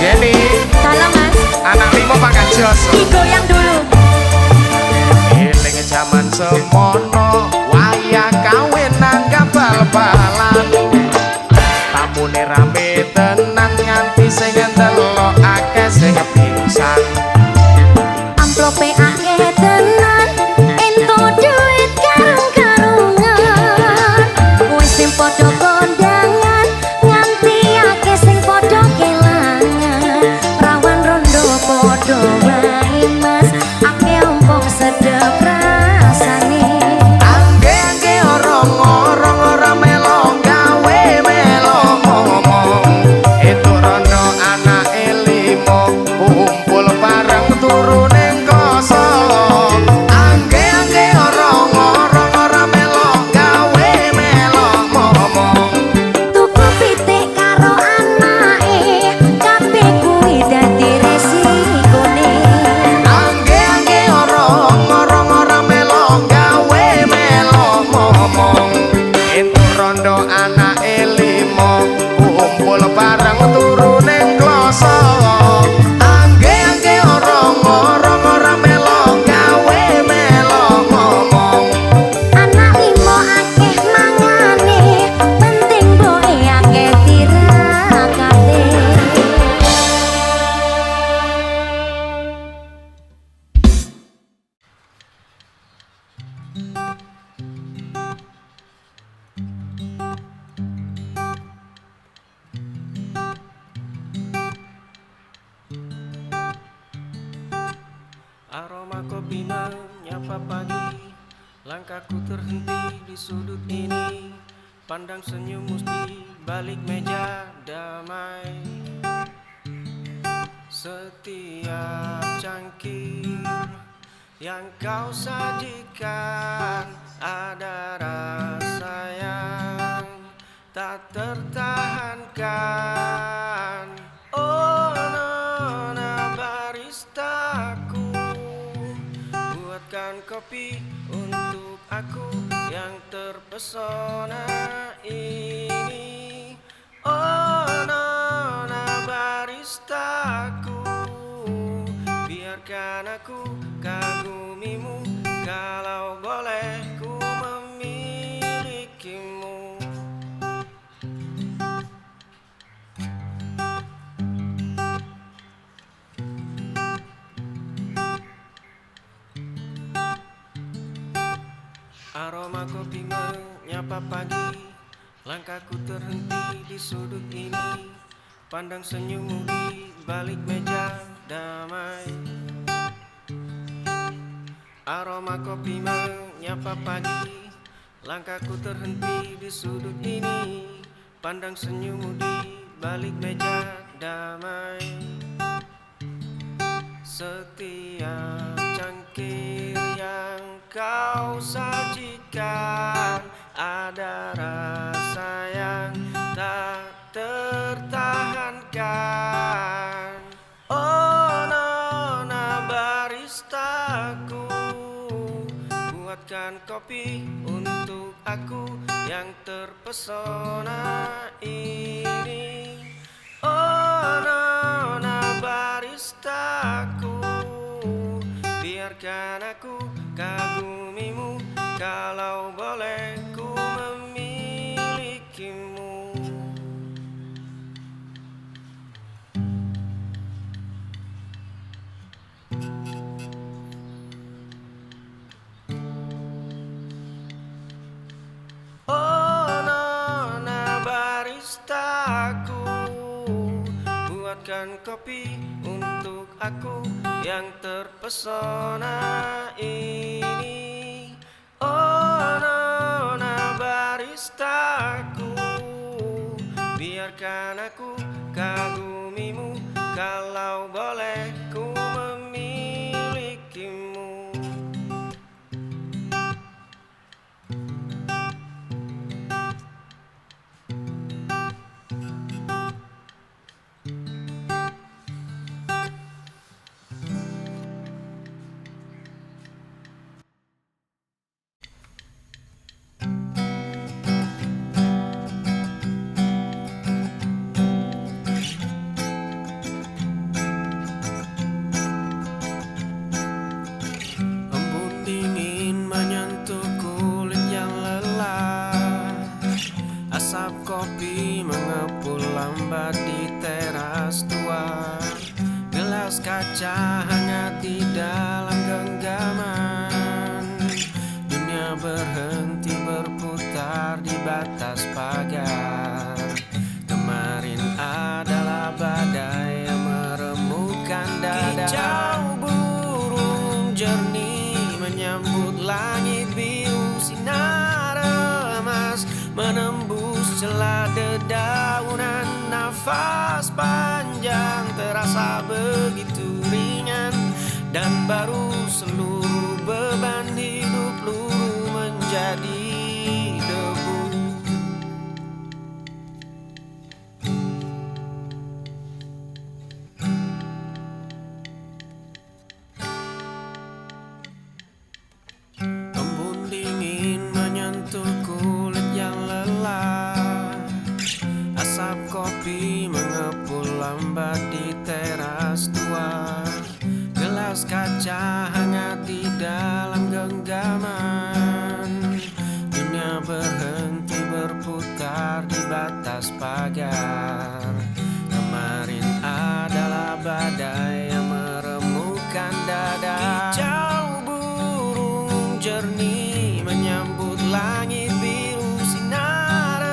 Jenny salam mas anak limo panggang jos digoyang dulu eling jaman semono wayah kawin nanggap bal-balan tamune rame tenan nganti sing delok akeh sing pingsan amplope akeh tenan ento duit karung-karungan wis sing padha kondangan nganti akeh sing padha kelangan rawan rondo padha wae mas akeh ompong sedep rasane angge orang ora melo gawe melo ngomong itu rondo anak limo kumpul bareng turune kloso angge orang ora melo gawe melo ngomong tuku pitik karo anake kabeh kuwi dadi resikone angge orang ora melo gawe melo ngomong itu rondo anak limo kumpul bareng turune kloso angge orang ora melo gawe melo ngomong anak limo akeh mangane penting boke akeh tirakate Aroma kopi menyapa pagi, langkahku terhenti di sudut ini. Pandang senyummu di balik meja damai. Setiap cangkir yang kau sajikan ada rasa yang tak tertahankan. Oh nona baristaku, buatkan kopi untuk aku yang terpesona ini. Oh nona baristaku, Aroma kopi menyapa pagi, langkahku terhenti di sudut ini. Pandang senyummu di balik meja damai. Aroma kopi menyapa pagi, langkahku terhenti di sudut ini. Pandang senyummu di balik meja damai. Setiap cangkir yang kau sajikan ada rasa yang tak tertahankan. Oh nona baristaku, buatkan kopi untuk aku yang terpesona ini. Oh nona baristaku, biarkan aku kagumimu, kalau boleh ku memilikimu. Oh nona baristaku, buatkan kopi untuk aku yang terpesona ini. Oh nona baristaku, biarkan aku kagumimu, kalau boleh ku memilikimu. Embun dingin menyentuh kulit yang lelah. Asap kopi mengepul lambat di teras tua. Gelas kaca hangat di dalam genggaman. Dunia berhenti berputar di batas pagar. Kemarin adalah badai yang meremukkan dada. Kicau burung jernih menyambut langit biru. Sinar emas menembus celah dedaunan. Nafas panjang terasa begitu ringan, dan baru seluruh beban hidup luruh menjadi debu. Embun dingin menyentuh kulit yang lelah. Asap kopi mengepul lambat di teras tua. Gelas kaca hangat di dalam genggaman. Dunia berhenti berputar di batas pagar. Kemarin adalah badai yang meremukkan dada. Kicau burung jernih menyambut langit biru. Sinar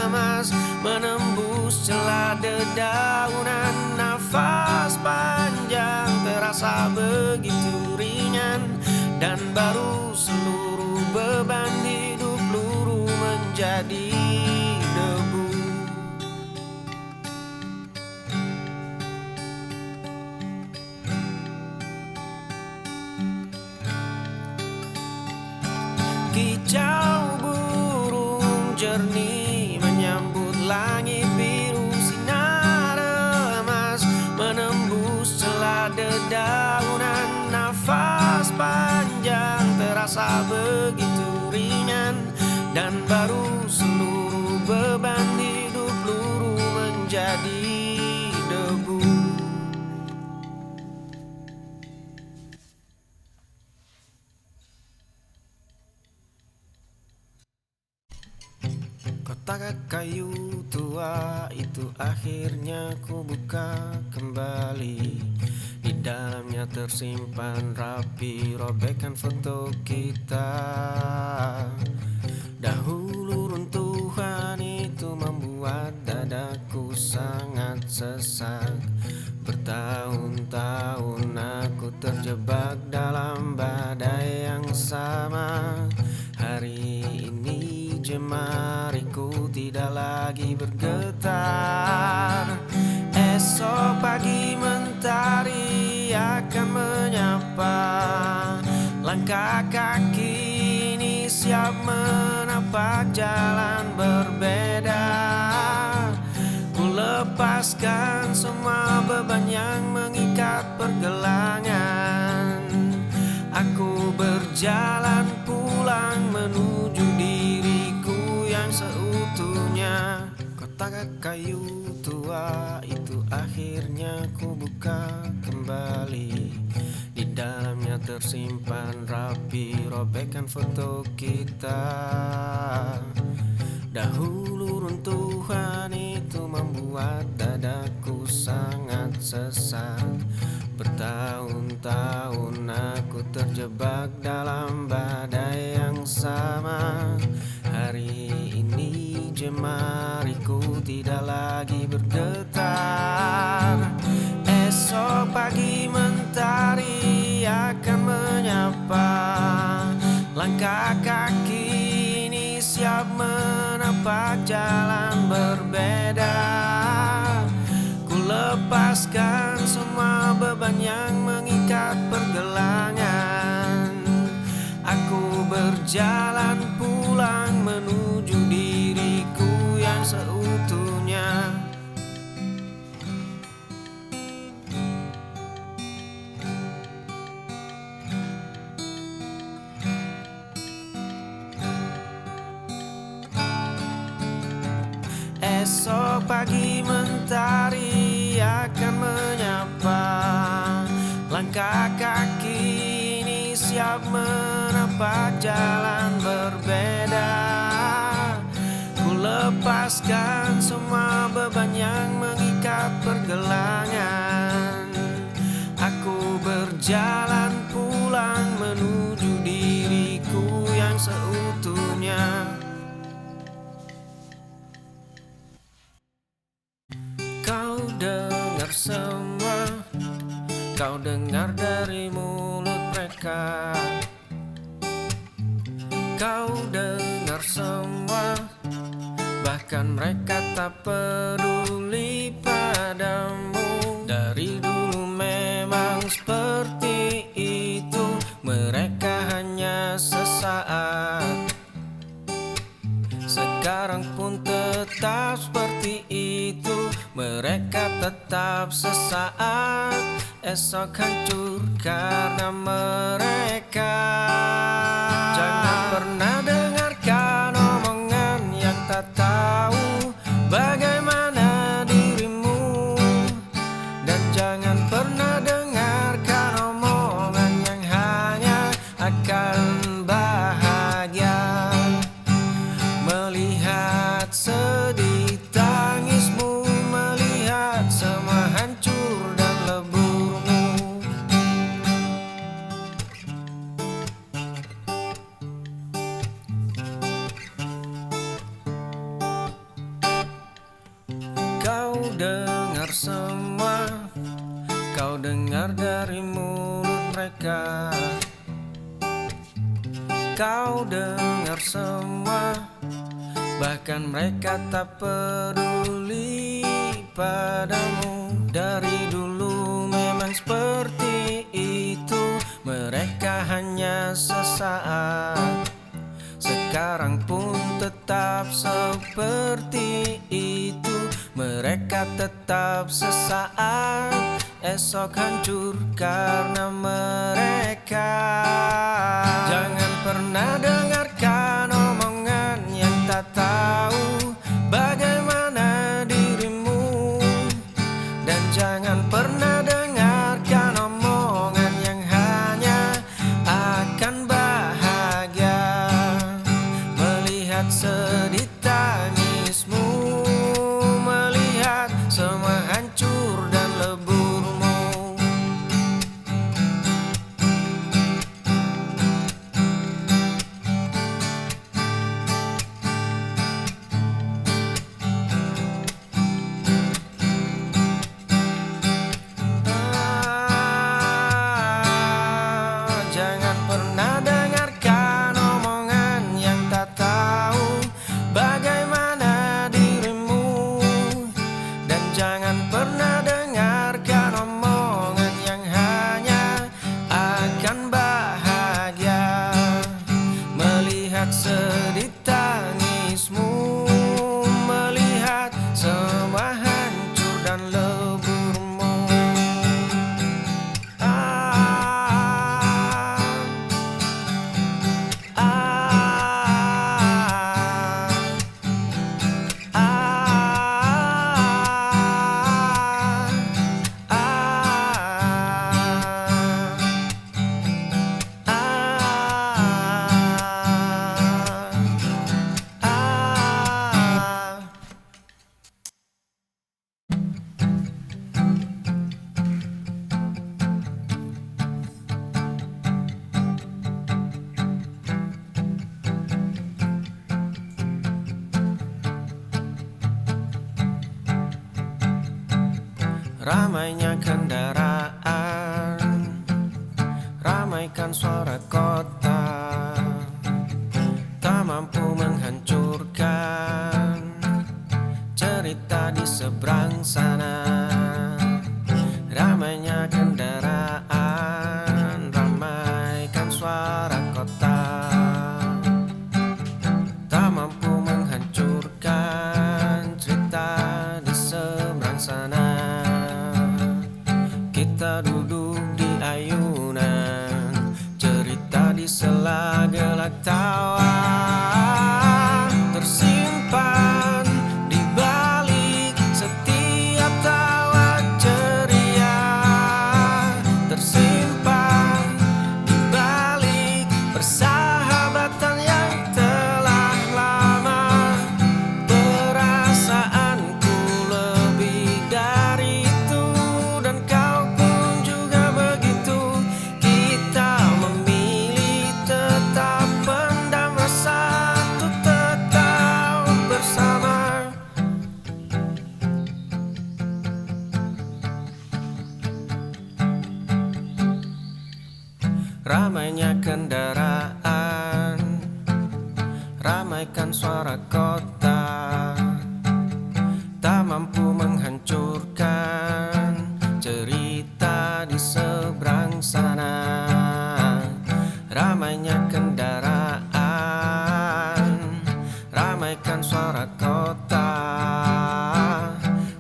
emas menembus celah dedaunan. Nafas panjang terasa begitu ringan, dan baru seluruh beban hidup luruh menjadi debu. Kicau burung jernih menyambut langit biru. Sinar emas menembus celah dedaunan. Nafas panjang terasa begitu ringan, dan baru seluruh beban hidup luruh menjadi debu. Kotak kayu tua itu akhirnya ku buka kembali. Di dalamnya tersimpan rapi robekan foto kita. Dahulu runtuhan itu membuat dadaku sangat sesak. Bertahun-tahun aku terjebak dalam badai yang sama. Hari ini jemariku tidak lagi bergetar. Esok pagi mentari akan menyapa. Langkah kaki ini siap menapak jalan berbeda. Ku lepaskan semua beban yang mengikat pergelangan. Aku berjalan pulang menuju diriku yang seutuhnya. Kotak kayu tua itu akhirnya ku buka kembali. Di dalamnya tersimpan rapi robekan foto kita. Dahulu runtuhan itu membuat dadaku sangat sesak. Bertahun-tahun aku terjebak dalam badai yang sama. Hari ini jemariku tidak lagi bergetar. Esok pagi mentari akan menyapa. Langkah kaki ini siap menapak jalan berbeda. Ku lepaskan semua beban yang mengikat pergelangan. Aku berjalan pulang menuju diriku yang seutuhnya. Esok pagi mentari akan menyapa. Langkah kaki ini siap menapak jalan berbeda. Ku lepaskan semua beban yang mengikat pergelangan. Aku berjalan pulang menuju diriku yang seutuhnya. Kau dengar semua, kau dengar dari mulut mereka. Kau dengar semua, bahkan mereka tak peduli padamu. Dari dulu memang seperti itu, mereka hanya sesaat. Sekarang pun tetap seperti itu, mereka tetap sesaat. Esok hancur karena mereka. Jangan pernah dengarkan omongan yang tak tahu bagaimana dirimu. Dan jangan pernah dengarkan omongan yang hanya akan bahagia. Melihat sedih tangismu, melihat semua hancur dan leburmu. Kau dengar semua, kau dengar dari mulut mereka. Kau dengar semua, bahkan mereka tak peduli padamu. Dari dulu memang seperti itu, mereka hanya sesaat. Sekarang pun tetap seperti itu, mereka tetap sesaat. Esok hancur karena mereka. Jangan pernah dengarkan omongan yang tak tahu bagaimana dirimu. Dan jangan pernah dengarkan omongan yang hanya akan bahagia. Melihat sedih tangismu, melihat semua hancur dan leburmu. Melihat sedih tangismu, melihat semua hancur dan leburmu. Ramainya kendaraan, ramaikan suara kota, tak mampu menghancurkan cerita di seberang sana. Ramainya kendaraan, ramaikan suara kota, tak mampu menghancurkan cerita di seberang sana. Kita duduk di ayunan, cerita di sela-gelak tawa, tersimpan di balik setiap tawa ceria, tersimpan di balik persahabatan yang telah lama. Perasaanku lebih dari itu, dan kau pun juga begitu. Kita memilih tetap pendam rasa untuk tetap bersama. Ramainya kendaraan, ramaikan suara kota, tak mampu menghancurkan cerita di seberang sana. Ramainya kendaraan, ramaikan suara kota,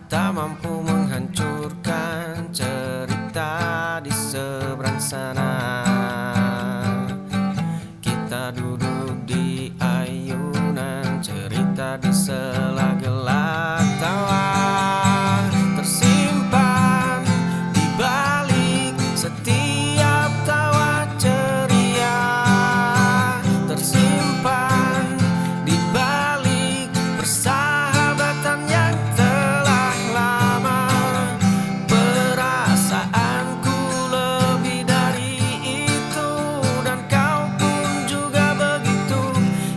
tak mampu menghancurkan cerita di seberang sana. Kita duduk di ayunan, cerita di sela-gelak tawa, tersimpan di balik setiap tawa ceria, tersimpan di balik persahabatan yang telah lama. Perasaanku lebih dari itu, dan kau pun juga begitu.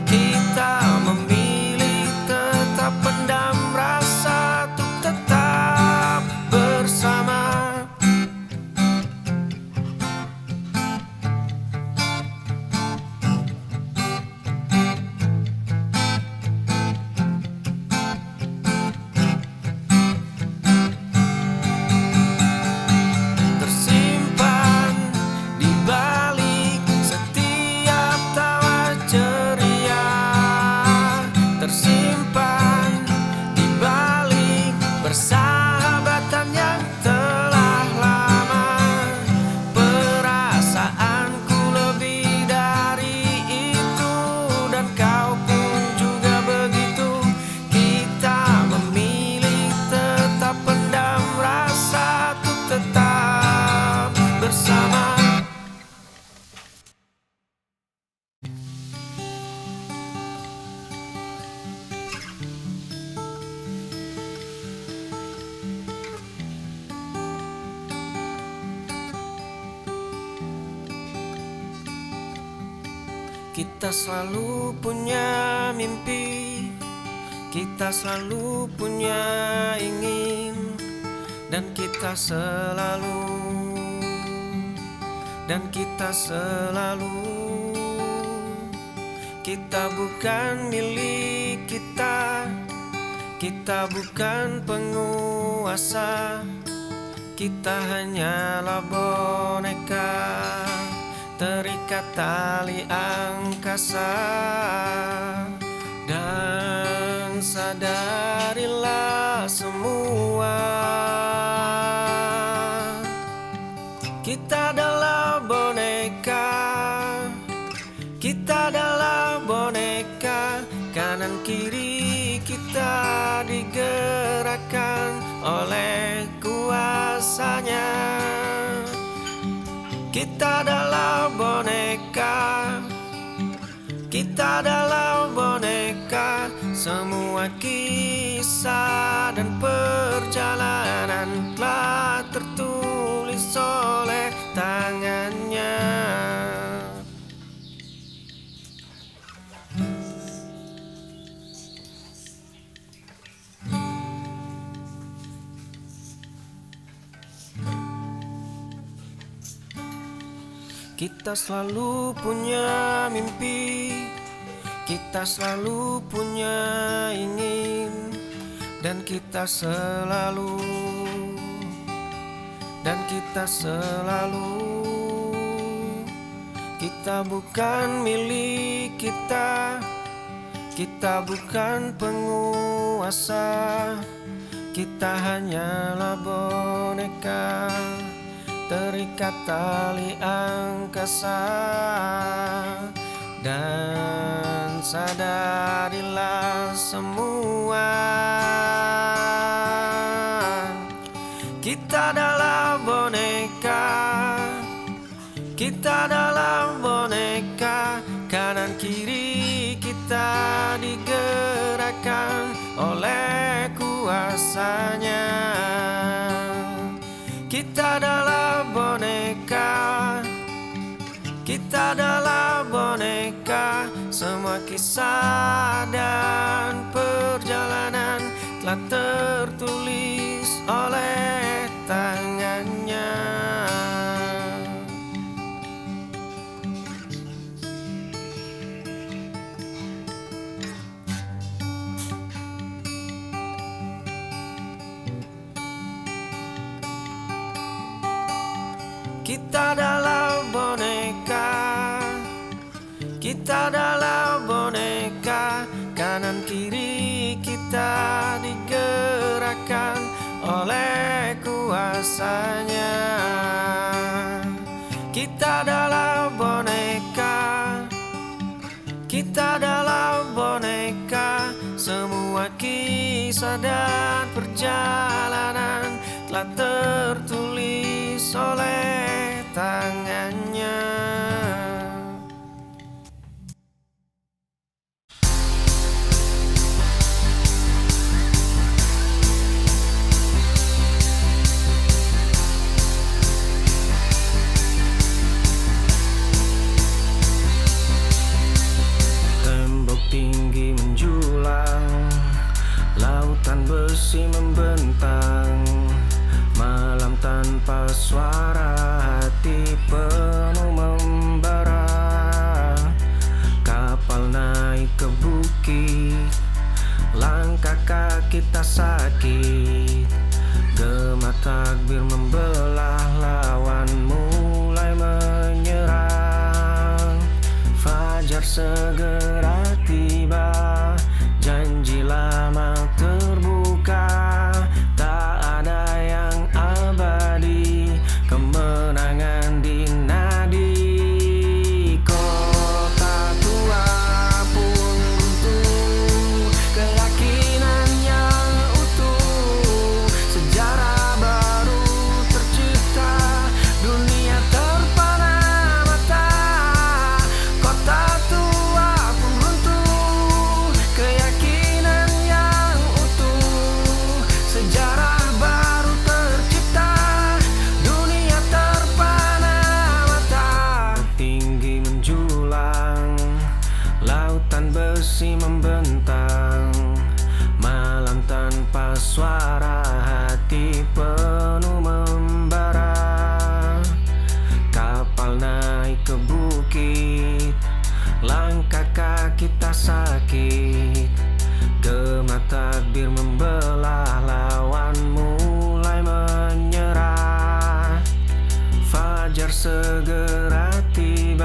Kita memilih tetap pendam rasa untuk tetap bersama. Tersimpan di balik setiap tawa ceria, tersimpan di balik persahabatan yang telah lama. Perasaanku lebih dari itu, dan kau pun juga begitu. Kita memilih tetap pendam rasa untuk tetap bersama. Kita selalu punya mimpi, kita selalu punya ingin, dan kita selalu kita bukan milik kita bukan penguasa, kita hanyalah boneka terikat tali angkasa. Dan sadarilah semua, kita adalah boneka, kita adalah boneka. Kanan kiri kita digerakkan oleh kuasanya. Kita adalah boneka, kita adalah boneka. Semua kisah dan perjalanan telah tertulis oleh tangannya. Kita selalu punya mimpi, kita selalu punya ingin, dan kita selalu kita bukan milik kita bukan penguasa, kita hanyalah boneka, terikat tali angkasa. Dan sadarilah semua, kita adalah boneka, kita adalah boneka. Kanan kiri kita digerakkan oleh kuasanya. Kita adalah boneka, kita adalah boneka. Semua kisah dan perjalanan telah tertulis oleh tangannya. Kita adalah boneka, kita adalah boneka. Kanan kiri kita digerakkan oleh kuasanya. Kita adalah boneka, kita adalah boneka. Semua kisah dan perjalanan telah tertulis oleh tangannya. Tembok tinggi menjulang, lautan besi membentang, malam tanpa suara, hati penuh membara. Kapal naik ke bukit, langkah kaki tak sakit. Gema takbir membelah, lawan mulai menyerang. Fajar segera tiba, janji lama terbuka. Tak ada yang abadi, kemenangan dinadi. Kota tua pun runtuh, keyakinan yang utuh. Sejarah baru tercipta, dunia terpana mata. Kota tua pun runtuh, keyakinan yang utuh. Sejarah baru tercipta, dunia terpana mata. Tinggi menjulang, lautan besi membentang, malam tanpa suara, hati penuh membara. Kapal naik ke bukit, langkah kaki tak sakit. Gema takbir membelah, lawan mulai menyerah. Fajar segera tiba,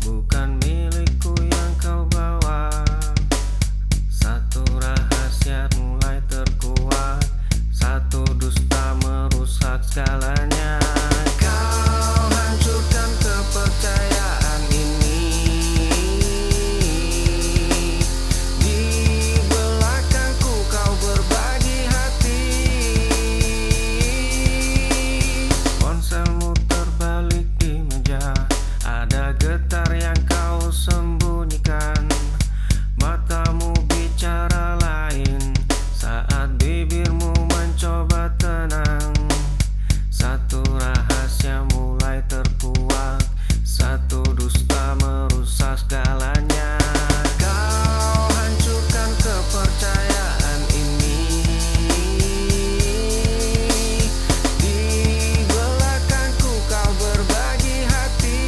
bukan milikku yang kau bawa. Satu rahasia mulai terkuak, satu dusta merusak segalanya. Kau hancurkan kepercayaan ini. Di belakangku kau berbagi hati. Ponselmu terbalik di meja, ada getar yang kau sembunyikan. Matamu bicara lain saat bibirmu mencoba tenang. Satu rahasia mulai terkuak, satu dusta merusak segalanya. Kau hancurkan kepercayaan ini. Di belakangku kau berbagi hati.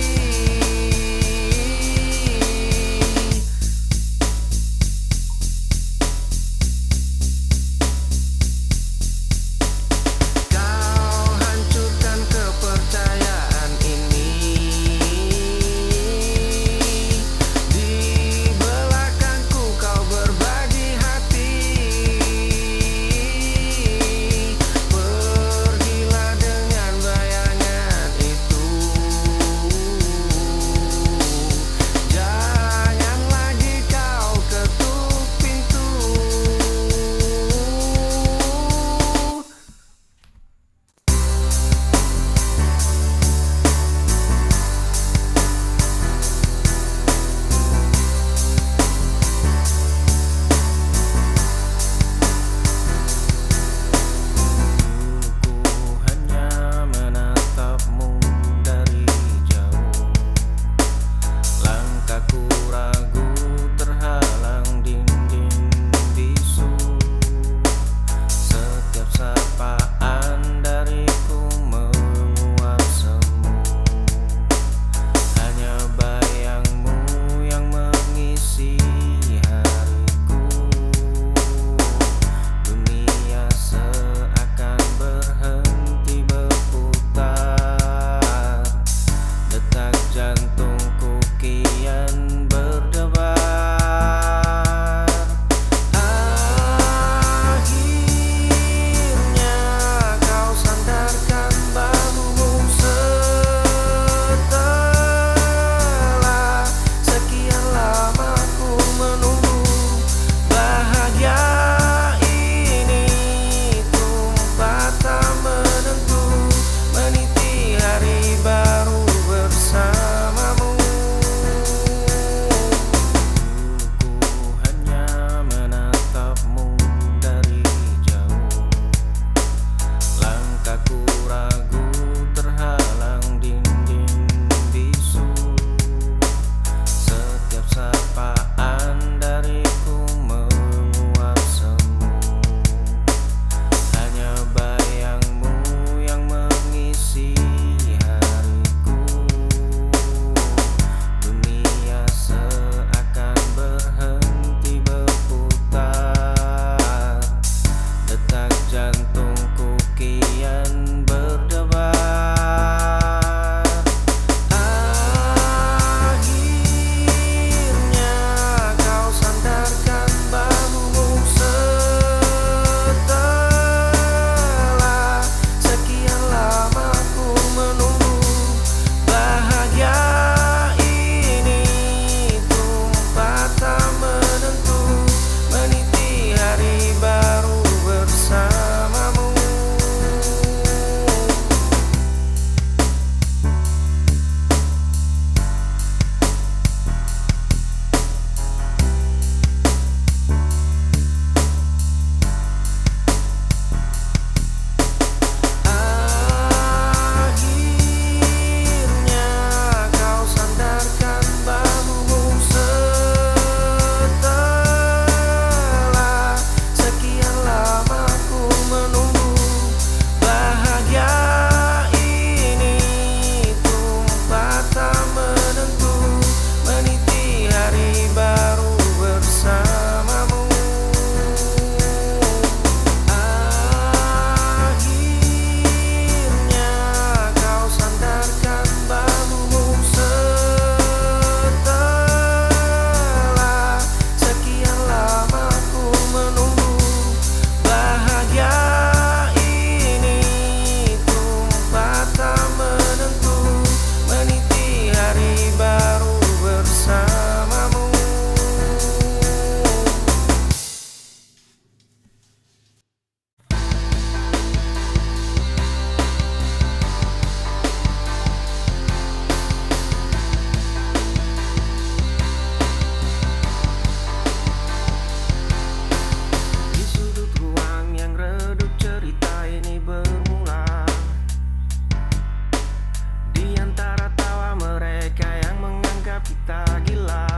kita gila.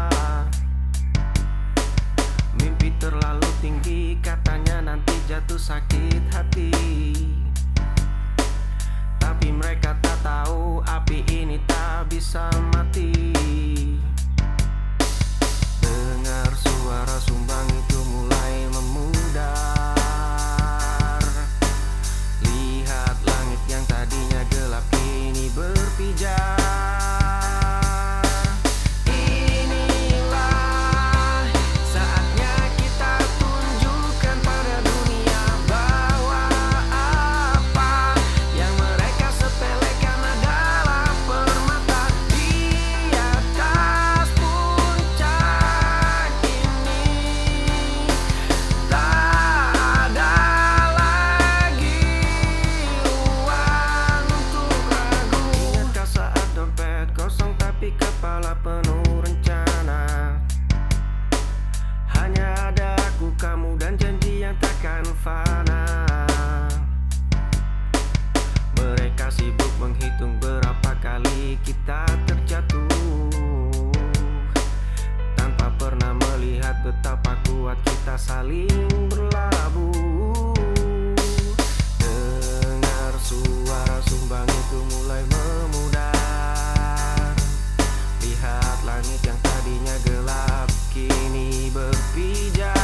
Mimpi terlalu tinggi, katanya nanti jatuh sakit hati. Tapi mereka tak tahu api ini tak bisa mati. Dengar suara sumbang itu mulai memudar. Lihat langit yang tadinya gelap kini berpijar. Kepala penuh rencana, hanya ada aku, kamu, dan janji yang takkan fana. Mereka sibuk menghitung berapa kali kita terjatuh, tanpa pernah melihat betapa kuat kita saling berlabuh. Dengar suara sumbang itu mulai memudar. Lihat langit yang tadinya gelap kini berpijar.